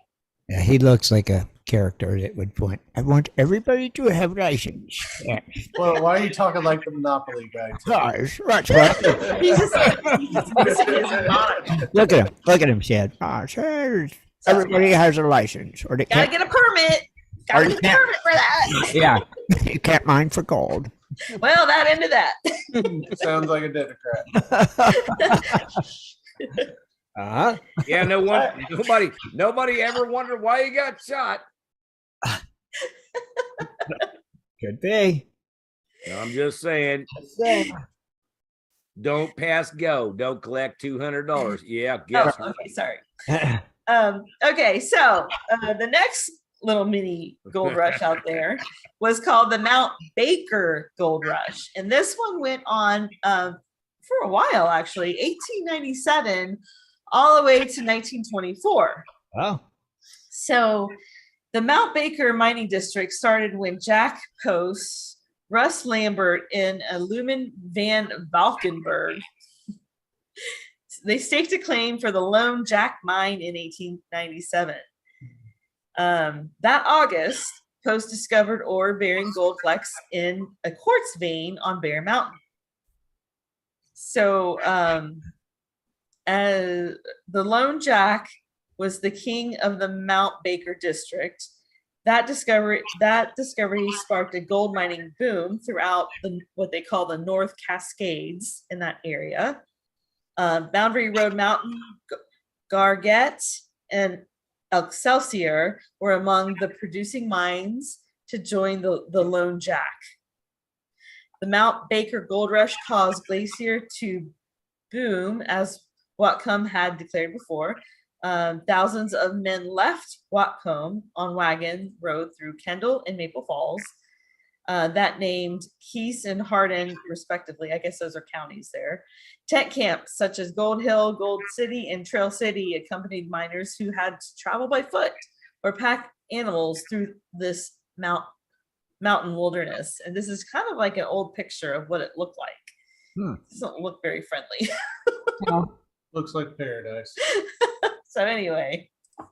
Yeah, he looks like a character that would point. I want everybody to have license. Yes. Well, why are you talking like the Monopoly guy? Gosh, that's what. He's just missing his mind. Look at him. Look at him, Chad. Everybody has a license, or they Gotta can't. get a permit. Gotta Or get a can't- permit for that. Yeah, you can't mine for gold. Well, that ended that. Sounds like a Democrat. Uh-huh. Yeah, nobody ever wondered why he got shot. Could be. I'm just saying, don't pass go. Don't collect $200. Yeah, guess Oh, okay, sorry. Okay, so the next little mini gold rush out there was called the Mount Baker Gold Rush, and this one went on for a while, actually, 1897 all the way to 1924. Oh, So the Mount Baker mining district started when Jack Post, Russ Lambert, and Lumen van Valkenburg, they staked a claim for the Lone Jack mine in 1897. That August, Post discovered ore bearing gold flecks in a quartz vein on Bear Mountain. So the Lone Jack was the king of the Mount Baker district. That discovery sparked a gold mining boom throughout what they call the North Cascades in that area. Boundary Road Mountain, Garget, and Excelsior were among the producing mines to join the Lone Jack. The Mount Baker Gold Rush caused Glacier to boom, as Whatcom had declared before. Thousands of men left Whatcom on wagon road through Kendall and Maple Falls, that named Keys and Hardin, respectively. I guess those are counties there. Tent camps such as Gold Hill, Gold City, and Trail City accompanied miners who had to travel by foot or pack animals through this mountain wilderness. And this is kind of like an old picture of what it looked like. It doesn't look very friendly. Looks like paradise. So anyway, but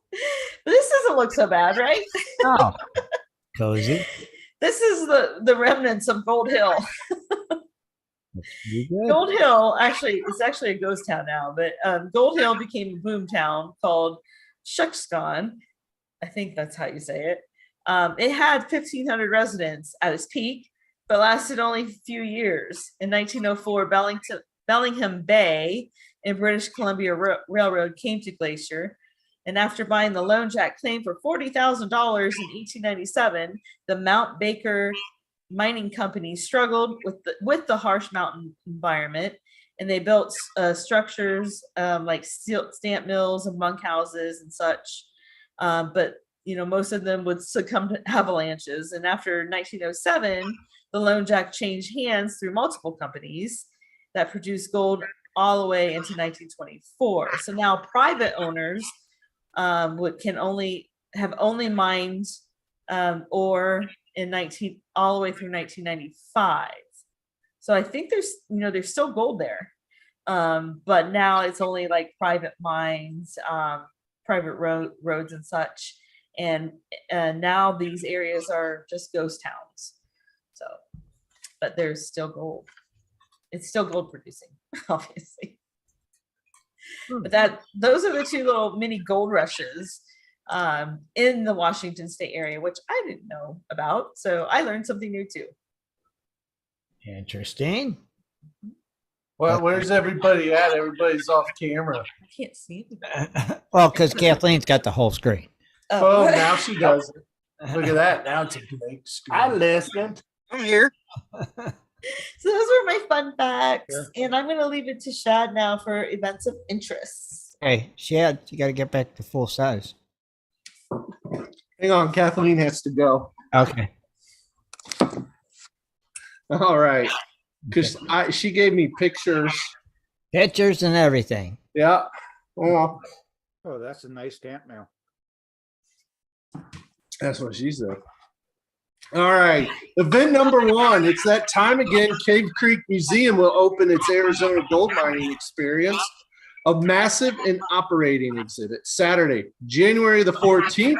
this doesn't look so bad, right? oh, cozy. This is the remnants of Gold Hill. You good? Gold Hill it's actually a ghost town now, but Gold Hill became a boom town called Shuckscon. I think that's how you say it. It had 1,500 residents at its peak, but lasted only a few years. In 1904, Bellingham Bay and British Columbia Railroad came to Glacier, and after buying the Lone Jack claim for $40,000 in 1897, the Mount Baker Mining Company struggled with the harsh mountain environment, and they built structures like stamp mills and bunkhouses and such. But most of them would succumb to avalanches. And after 1907, the Lone Jack changed hands through multiple companies that produced gold all the way into 1924. So now private owners have only mined ore all the way through 1995. So I think there's still gold there, but now it's only like private mines, private roads and such, and now these areas are just ghost towns. So, but there's still gold. It's still gold producing, obviously. But those are the two little mini gold rushes in the Washington State area, which I didn't know about. So I learned something new too. Interesting. Well, where's everybody at? Everybody's off camera. I can't see it. Well, because Kathleen's got the whole screen. Oh, now she does it. Look at that. Now it's a big screen. I listened. I'm here. So those were my fun facts, and I'm going to leave it to Shad now for events of interest. Hey, Shad, you got to get back to full size. Hang on, Kathleen has to go. Okay. All right, because she gave me pictures. Pictures and everything. Yeah. Oh, Oh, that's a nice stamp mail. that's what she said. All right. Event number 1. It's that time again. Cave Creek Museum will open its Arizona gold mining experience, a massive and operating exhibit, Saturday, January the 14th,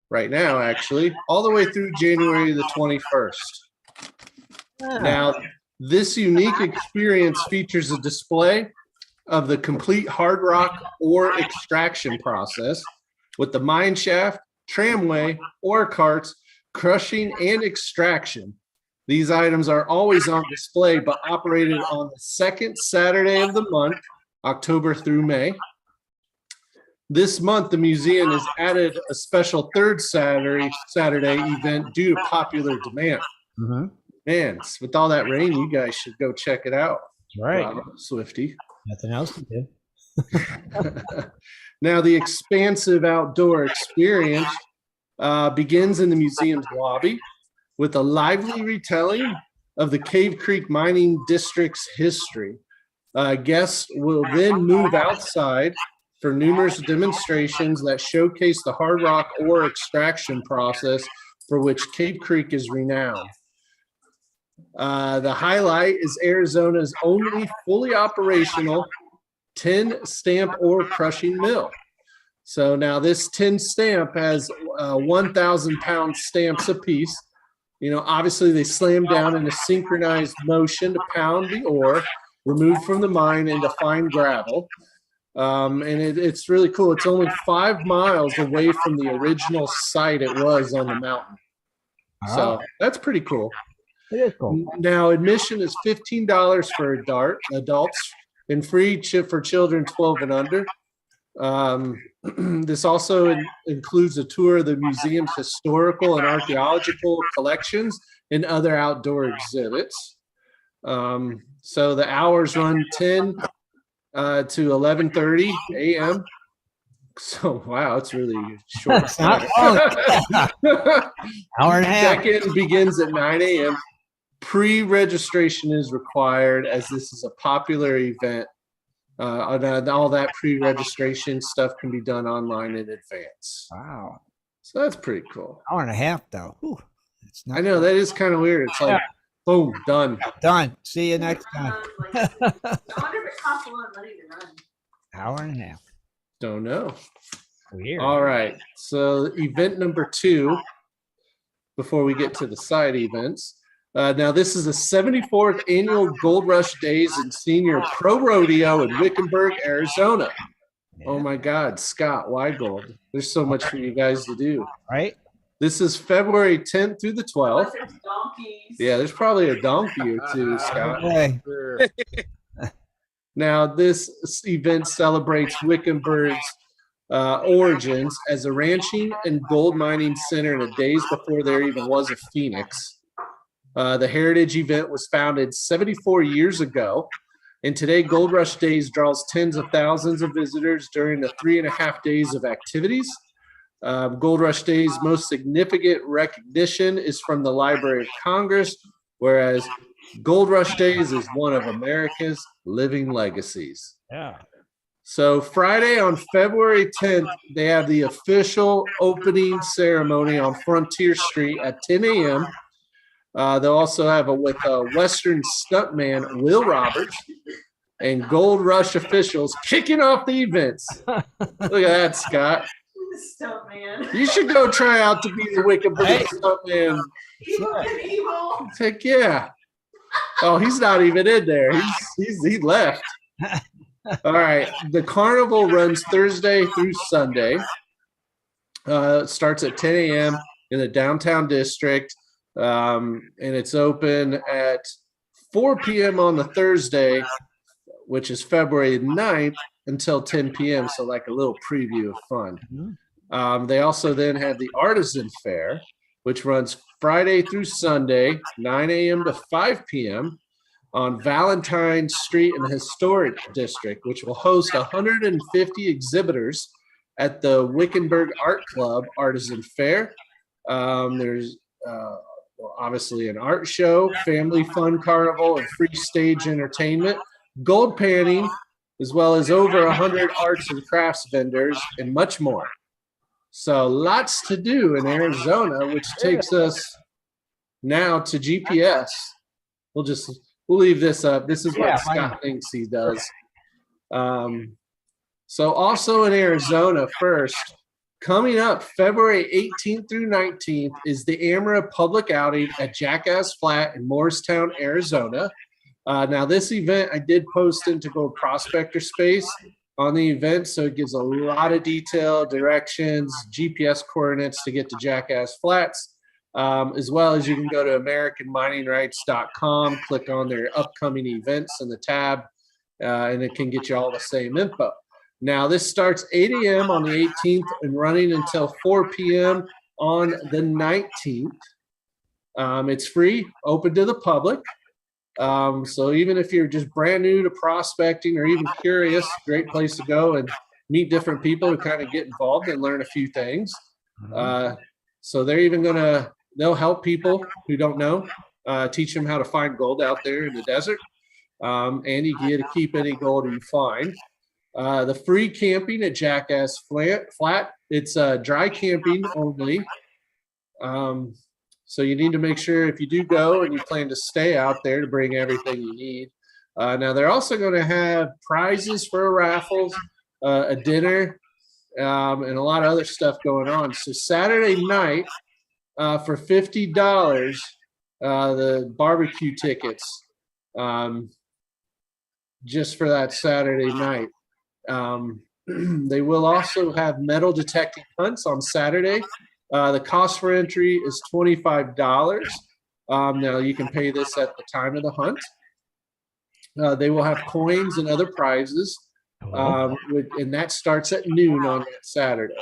right now, actually, all the way through January the 21st. Now, this unique experience features a display of the complete hard rock ore extraction process with the mine shaft, tramway, ore carts, crushing, and extraction. These items are always on display, but operated on the second Saturday of the month, October through May. This month, the museum has added a special third Saturday event due to popular demand. Mm-hmm. Man, with all that rain, you guys should go check it out. That's right. Wow, Swifty. Nothing else to do. Now, the expansive outdoor experience begins in the museum's lobby with a lively retelling of the Cave Creek Mining District's history. Guests will then move outside for numerous demonstrations that showcase the hard rock ore extraction process for which Cave Creek is renowned. The highlight is Arizona's only fully operational 10 stamp ore crushing mill. So now this 10 stamp has 1,000 pound stamps apiece. Obviously they slam down in a synchronized motion to pound the ore removed from the mine into fine gravel. And it's really cool. It's only 5 miles away from the original site it was on the mountain. So that's pretty cool. It is cool. Now, admission is $15 for adults and free for children 12 and under. This also includes a tour of the museum's historical and archaeological collections and other outdoor exhibits. So the hours run 10 to 11:30 a.m. So, wow, it's really short. It's not long. Hour and a half. Check-in begins at 9 a.m. Pre-registration is required as this is a popular event. All that pre-registration stuff can be done online in advance. Wow. So that's pretty cool. Hour and a half, though. Whew. It's not I know, that is kind of weird. It's like, boom, done. done. See you next time. I wonder if it costs a lot of money to run. Hour and a half. Don't know. Weird. All right. So event number 2, before we get to the side events. Now, this is the 74th annual Gold Rush Days and Senior Pro Rodeo in Wickenburg, Arizona. Yeah. Oh my God, Scott, why gold? There's so much for you guys to do. Right? This is February 10th through the 12th. There's donkeys. Yeah, there's probably a donkey or two, Scott. Okay. Now, this event celebrates Wickenburg's origins as a ranching and gold mining center in the days before there even was a Phoenix. The Heritage event was founded 74 years ago, and today Gold Rush Days draws tens of thousands of visitors during the 3.5 days of activities. Gold Rush Days' most significant recognition is from the Library of Congress, whereas Gold Rush Days is one of America's living legacies. Yeah. So Friday on February 10th, they have the official opening ceremony on Frontier Street at 10 a.m. They'll also have with Western stuntman Will Roberts and Gold Rush officials kicking off the events. Look at that, Scott. Stuntman. You should go try out to be the Wickenburg stuntman. Evil and evil. Heck yeah. Oh, he's not even in there. He left. All right. The carnival runs Thursday through Sunday. It starts at 10 a.m. in the downtown district. And it's open at 4 p.m. on the Thursday, which is February 9th, until 10 p.m. So like a little preview of fun. They also then have the Artisan Fair, which runs Friday through Sunday, 9 a.m. to 5 p.m. on Valentine Street in the Historic District, which will host 150 exhibitors at the Wickenburg Art Club Artisan Fair. There's obviously an art show, family fun carnival, and free stage entertainment, gold panning, as well as over 100 arts and crafts vendors, and much more. So lots to do in Arizona, which takes us now to GPS. We'll leave this up. This is what Scott thinks he does. So also in Arizona first, coming up February 18th through 19th is the AMRA public outing at Jackass Flat in Morristown, Arizona. Now this event I did post into Gold Prospector Space on the event, so it gives a lot of detail, directions, GPS coordinates to get to Jackass Flats, as well as you can go to AmericanMiningRights.com, click on their upcoming events in the tab, and it can get you all the same info. Now this starts 8 a.m. on the 18th and running until 4 p.m. on the 19th. It's free, open to the public. So even if you're just brand new to prospecting or even curious, great place to go and meet different people who kind of get involved and learn a few things. So they'll help people who don't know, teach them how to find gold out there in the desert. And you get to keep any gold you find. The free camping at Jackass Flat, it's dry camping only. So you need to make sure if you do go and you plan to stay out there to bring everything you need. Now they're also going to have prizes for raffles, a dinner, and a lot of other stuff going on. So Saturday night, for $50, the barbecue tickets, just for that Saturday night. They will also have metal detecting hunts on Saturday. The cost for entry is $25. Now you can pay this at the time of the hunt. They will have coins and other prizes, and that starts at noon on that Saturday.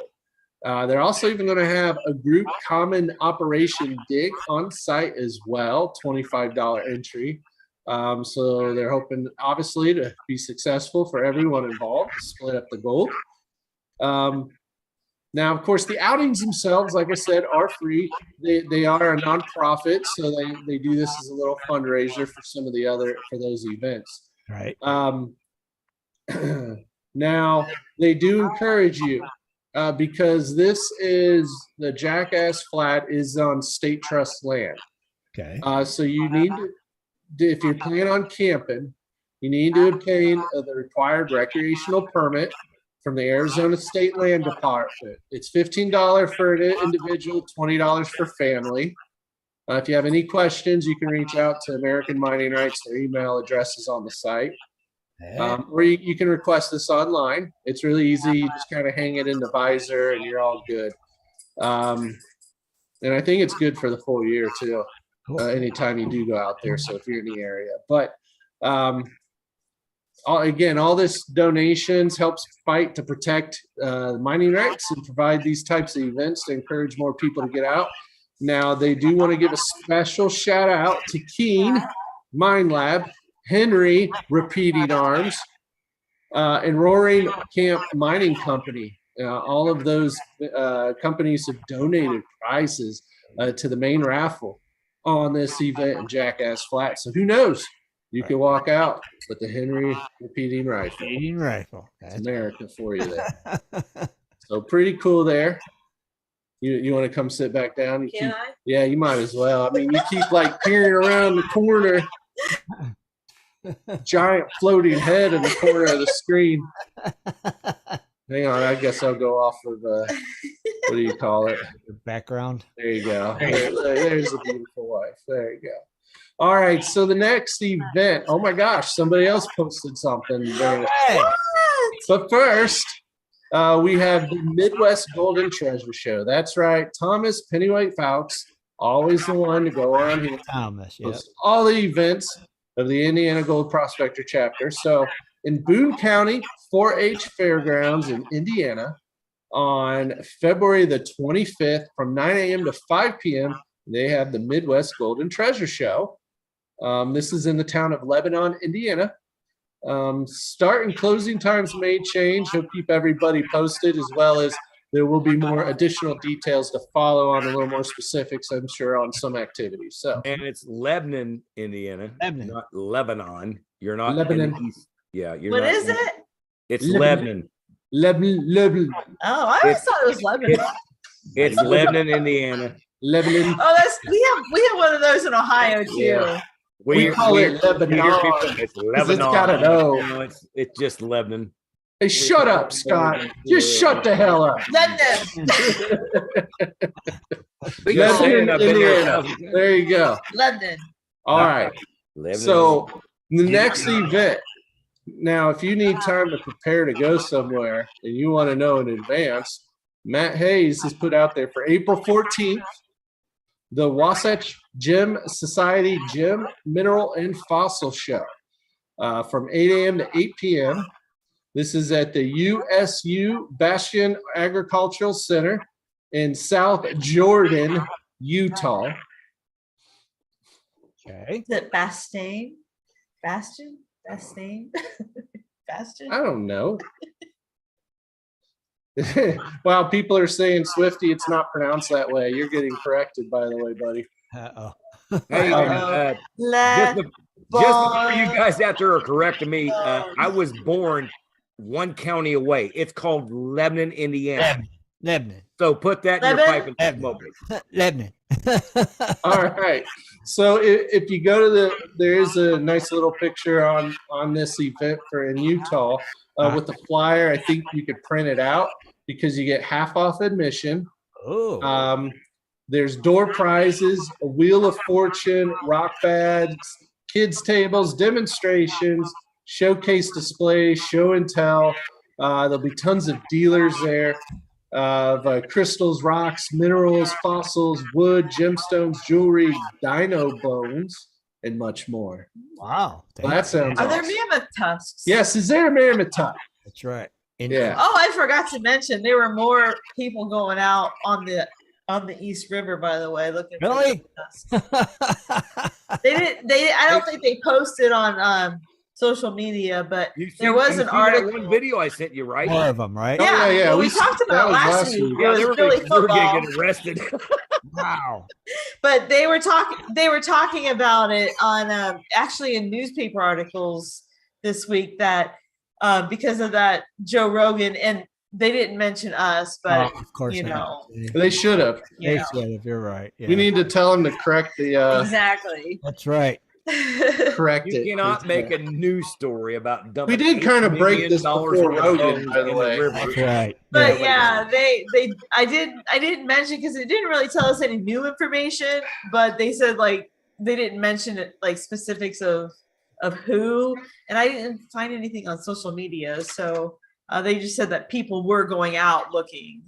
They're also even going to have a group common operation dig on site as well, $25 entry. So they're hoping, obviously, to be successful for everyone involved, to split up the gold. Now, of course, the outings themselves, like I said, are free. They are a nonprofit, so they do this as a little fundraiser for those events. Right. Now, they do encourage you, because the Jackass Flat is on state trust land. Okay. So you need to, if you plan on camping, you need to obtain the required recreational permit from the Arizona State Land Department. It's $15 for an individual, $20 for family. If you have any questions, you can reach out to American Mining Rights. Their email address is on the site. Or you can request this online. It's really easy. You just kind of hang it in the visor and you're all good. And I think it's good for the full year too. Anytime you do go out there. So if you're in the area, but all this donations helps fight to protect mining rights and provide these types of events to encourage more people to get out. Now they do want to give a special shout out to Keen Mine Lab, Henry Repeating Arms, and Roaring Camp Mining Company. All of those companies have donated prizes to the main raffle on this event in Jackass Flat. So who knows? You can walk out with the Henry Repeating Rifle. Repeating rifle. That's America for you there. So pretty cool there. You want to come sit back down? Can I? Yeah, you might as well. I mean, you keep like peering around the corner. Giant floating head in the corner of the screen. Hang on, I guess I'll go off of what do you call it? The background. There you go. There's a beautiful wife. There you go. All right, so the next event. Oh my gosh, somebody else posted something. But first, we have the Midwest Golden Treasure Show. That's right, Thomas Pennywhite Fowkes, always the one to go on here. Thomas, yeah. All the events of the Indiana Gold Prospector chapter. So in Boone County 4-H Fairgrounds in Indiana on February the 25th from 9 a.m. to 5 p.m., they have the Midwest Golden Treasure Show. This is in the town of Lebanon, Indiana. Start and closing times may change. He'll keep everybody posted, as well as there will be more additional details to follow on a little more specifics, I'm sure, on some activities. So, and it's Lebanon, Indiana, not Lebanon. You're not Lebanon. Yeah, you're What not. is it? It's Lebanon. Lebanon. Oh, I always thought it was Lebanon. It's Lebanon, Indiana. Lebanon. Oh, we have one of those in Ohio too. Yeah. We call it Lebanon. It's 'cause Lebanon. it's got an O. No, it's just Lebanon. Hey, shut up, Scott. Just shut the hell up. London. Just saying, Lebanon, I've been there a Indiana. thousand times. There you go. London. All right. Lebanon. So the next event. Now, if you need time to prepare to go somewhere and you want to know in advance, Matt Hayes has put out there for April 14th, the Wasatch Gem Society Gem, Mineral, and Fossil Show from 8 a.m. to 8 p.m. This is at the USU Bastion Agricultural Center in South Jordan, Utah. Okay. Is it Bastain? Bastion? Bastain? Bastion? I don't know. Wow, people are saying Swifty, it's not pronounced that way. You're getting corrected, by the way, buddy. Uh-oh. Hey, just before you guys out there are correcting me, I was born one county away. It's called Lebanon, Indiana. Lebanon. So put that in your pipe and smoke it. Lebanon. All right. So if you go to there is a nice little picture on this event in Utah with the flyer. I think you could print it out because you get half off admission. Oh. There's door prizes, a wheel of fortune, rock bags, kids tables, demonstrations, showcase displays, show and tell. There'll be tons of dealers there of crystals, rocks, minerals, fossils, wood, gemstones, jewelry, dino bones, and much more. Wow. Well, that sounds Are there awesome. mammoth tusks? Yes, is there a mammoth tusk? That's right. Yeah. Oh, I forgot to mention there were more people going out on the East River, by the way, looking Really? for tusks. I don't think they posted on social media, but there was an article. One video I sent you, right? More of them, right? Yeah, yeah. well, we We- talked that about was last last week. week. It was really they were football, getting arrested. Wow. but they were talking about it on actually in newspaper articles this week that because of that Joe Rogan, and they didn't mention us, but of course you not. know, They should have. you They know. should if you're right. Yeah. We need to tell them to correct the Exactly. That's right. correct You it. cannot make a news story about dumping. We did kind of $8 break million this dollars before worth of Rogan, bones by the in way. river. That's right. But Yeah. yeah, I didn't mention because it didn't really tell us any new information, but they said like they didn't mention it like specifics of who, and I didn't find anything on social media, so they just said that people were going out looking.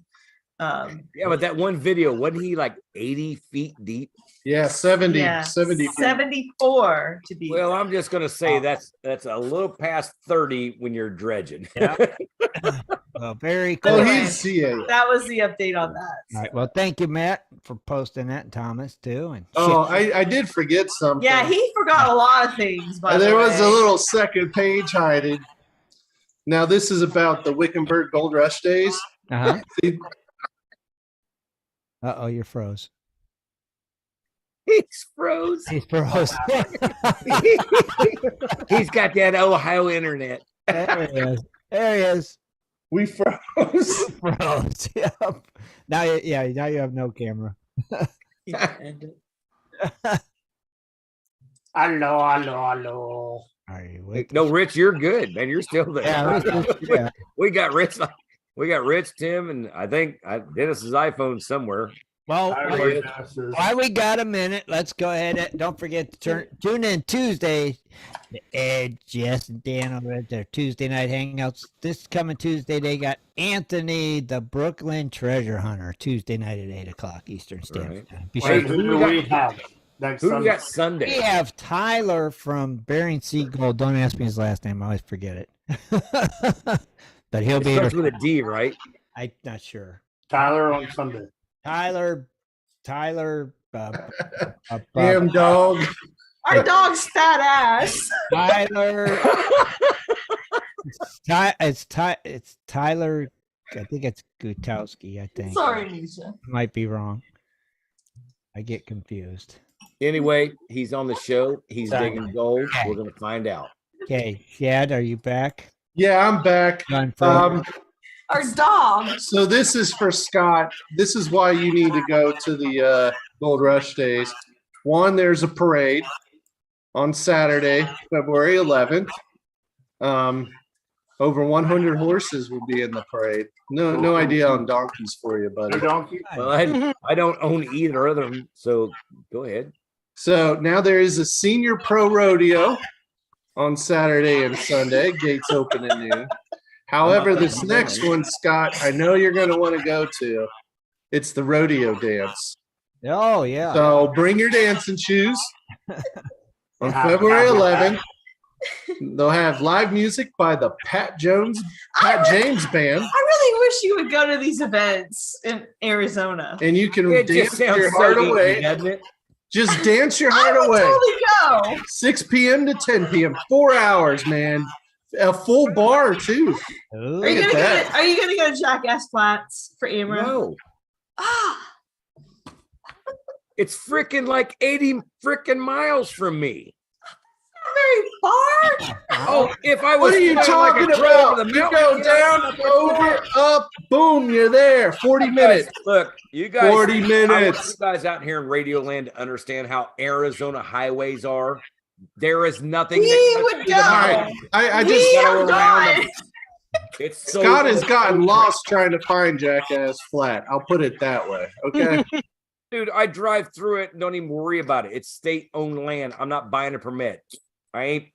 Yeah, but that one video, wasn't he like 80 feet deep? Yeah, 70, Yeah, 70. 74 to be. Well, I'm just gonna say that's a little past 30 when you're dredging. Yeah. Well, very cool. Oh, Anyway. he's CA. That was the update on that. All right. Well, thank you, Matt, for posting that, and Thomas too. And Oh, I did forget something. Yeah, he forgot a lot of things. By the There way. was a little second page hiding. Now this is about the Wickenburg Gold Rush days. uh-huh. See, Uh-oh, you're froze. He's froze. He's froze. He's got that Ohio internet. There he is. There he is. we froze. Froze. Yep. Now you have no camera. Hello. Are you with No, Rich, you're good, man. You're still there. Yeah. We got Rich. We got Rich, Tim, and I think Dennis's iPhone somewhere. Well, while we got a minute, let's go ahead and don't forget to tune in Tuesday. Ed, Jess, and Dan over at their Tuesday night hangouts. This coming Tuesday, they got Anthony, the Brooklyn Treasure Hunter, Tuesday night at 8:00 Eastern Standard Time. Be sure Wait, to- Who do we have next Who Sunday? we got Sunday? we have Tyler from Bering Sea Gold. Don't ask me his last name; I always forget it. But he'll It be. starts with a D, right? I'm not sure. Tyler on Sunday. Tyler. Damn dog. Our dog's fat ass. Tyler. It's Tyler. I think it's Gutowski. I think. Sorry, Nisha. Might be wrong. I get confused. Anyway, he's on the show. He's digging gold. We're gonna find out. Okay, Shad, are you back? Yeah, I'm back. You unfrozen? Our dog. So this is for Scott. This is why you need to go to the Gold Rush Days. One, there's a parade on Saturday, February 11th. Over 100 horses will be in the parade. No idea on donkeys for you, buddy. Well, I don't own either of them, so go ahead. So now there is a senior pro rodeo on Saturday and Sunday. Gates open at noon. However, this next one, Scott, I know you're going to want to go to. It's the rodeo dance. Oh, yeah. So bring your dancing shoes. On February 11th, they'll have live music by the Pat James Band. I really wish you would go to these events in Arizona. And you can It dance just sounds your so heart easy, away. doesn't it? Just dance your heart I would away. totally go. 6 p.m. to 10 p.m. 4 hours, man. A full bar too. Ooh. Are you Look gonna at that. Are you gonna go to Jackass Flats for Amro? No, Ah, it's freaking like 80 freaking miles from me. not very far. Oh, if I was What are you flying talking like a crow about? over the You mountain, go get down, up, over, up, boom, you're there. 40 minutes. Look, you guys. 40 I want minutes. you guys out here in Radio Land to understand how Arizona highways are. There is nothing. We that would touches go. the All right. mountain. I We just gotta are go around going. It's so Scott has gotten lost trying to find Jackass Flat. I'll put it that way. Okay. Dude, I drive through it and don't even worry about it. It's state-owned land. I'm not buying a permit. I ain't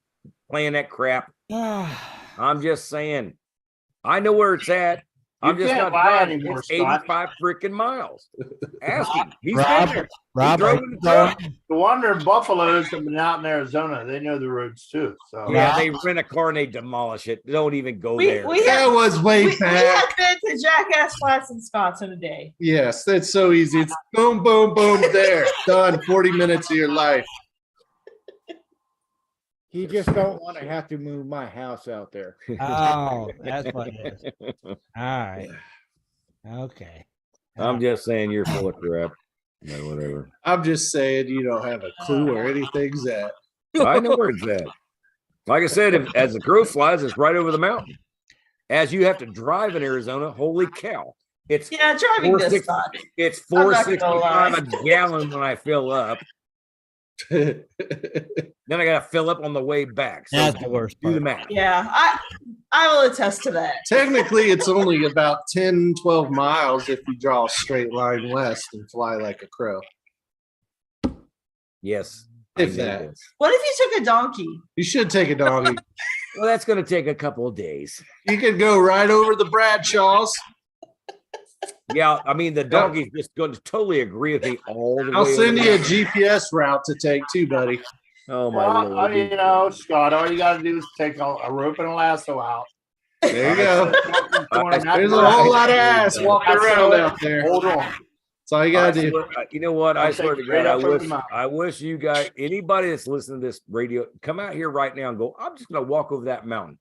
playing that crap. I'm just saying. I know where it's at. I'm You just can't not buy driving. anymore, It's Scott. 85 freaking miles. Ask him. He's Rob- been there. Rob, He drove in the truck. The wonder buffaloes have been out in Arizona. They know the roads too. So Yeah, they rent a car and they demolish it. Don't even go We there. That was way we back. have been to Jackass Flats and Spots in a day. Yes, that's so easy. It's boom, boom, boom, there. Done. 40 minutes of your life. You just don't want to have to move my house out there. Oh, that's what it is. All right. Okay. I'm just saying you're full of crap. No, whatever. I'm just saying you don't have a clue where anything's at. I know where it's at. Like I said, as the crow flies, it's right over the mountain. As you have to drive in Arizona, holy cow. It's Yeah, driving this spot. It's I'm not gonna lie. $4.65 a gallon when I fill up. Then I gotta fill up on the way back. So That's the worst do the part. math. Yeah, I will attest to that. Technically, it's only about 10, 12 miles if you draw a straight line west and fly like a crow. Yes. If I know that. this. What if you took a donkey? You should take a donkey. Well, that's gonna take a couple of days. You could go right over the Bradshaws. Yeah, I mean the donkey's just going to totally agree with me all the way. I'll send over you a there. GPS route to take too, buddy. Oh my well, lord. you know, Scott, all you got to do is take a rope and a lasso out. There you go. Going that There's a direction. whole lot of ass walking around out there. Hold on. That's all you gotta do. You know what? I I'll swear take to straight God, up over the mountain. I wish you guys, anybody that's listening to this radio, come out here right now and go, I'm just going to walk over that mountain.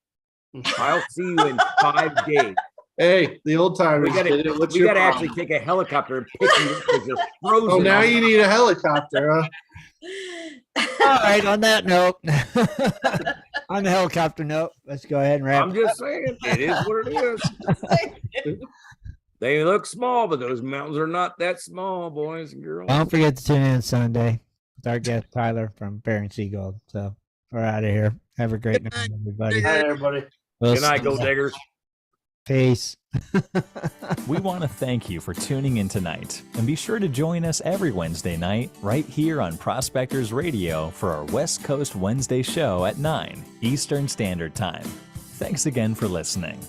I'll see you in 5 days. Hey, the old timers We did it. What's we your gotta problem? actually take a helicopter and pick you up because you're frozen. Oh, now on you need a helicopter, huh? All right. On that note, on the helicopter note, let's go ahead and wrap. I'm just saying, it is what it is. They look small, but those mountains are not that small, boys and girls. Don't forget to tune in Sunday with our guest Tyler from Bear and Seagold. So we're out of here. Have a great night, everybody. Good night, everybody. We'll Good night, see Gold ya. Diggers. Peace. We want to thank you for tuning in tonight, and be sure to join us every Wednesday night right here on Prospectors Radio for our West Coast Wednesday show at 9 Eastern Standard Time. Thanks again for listening.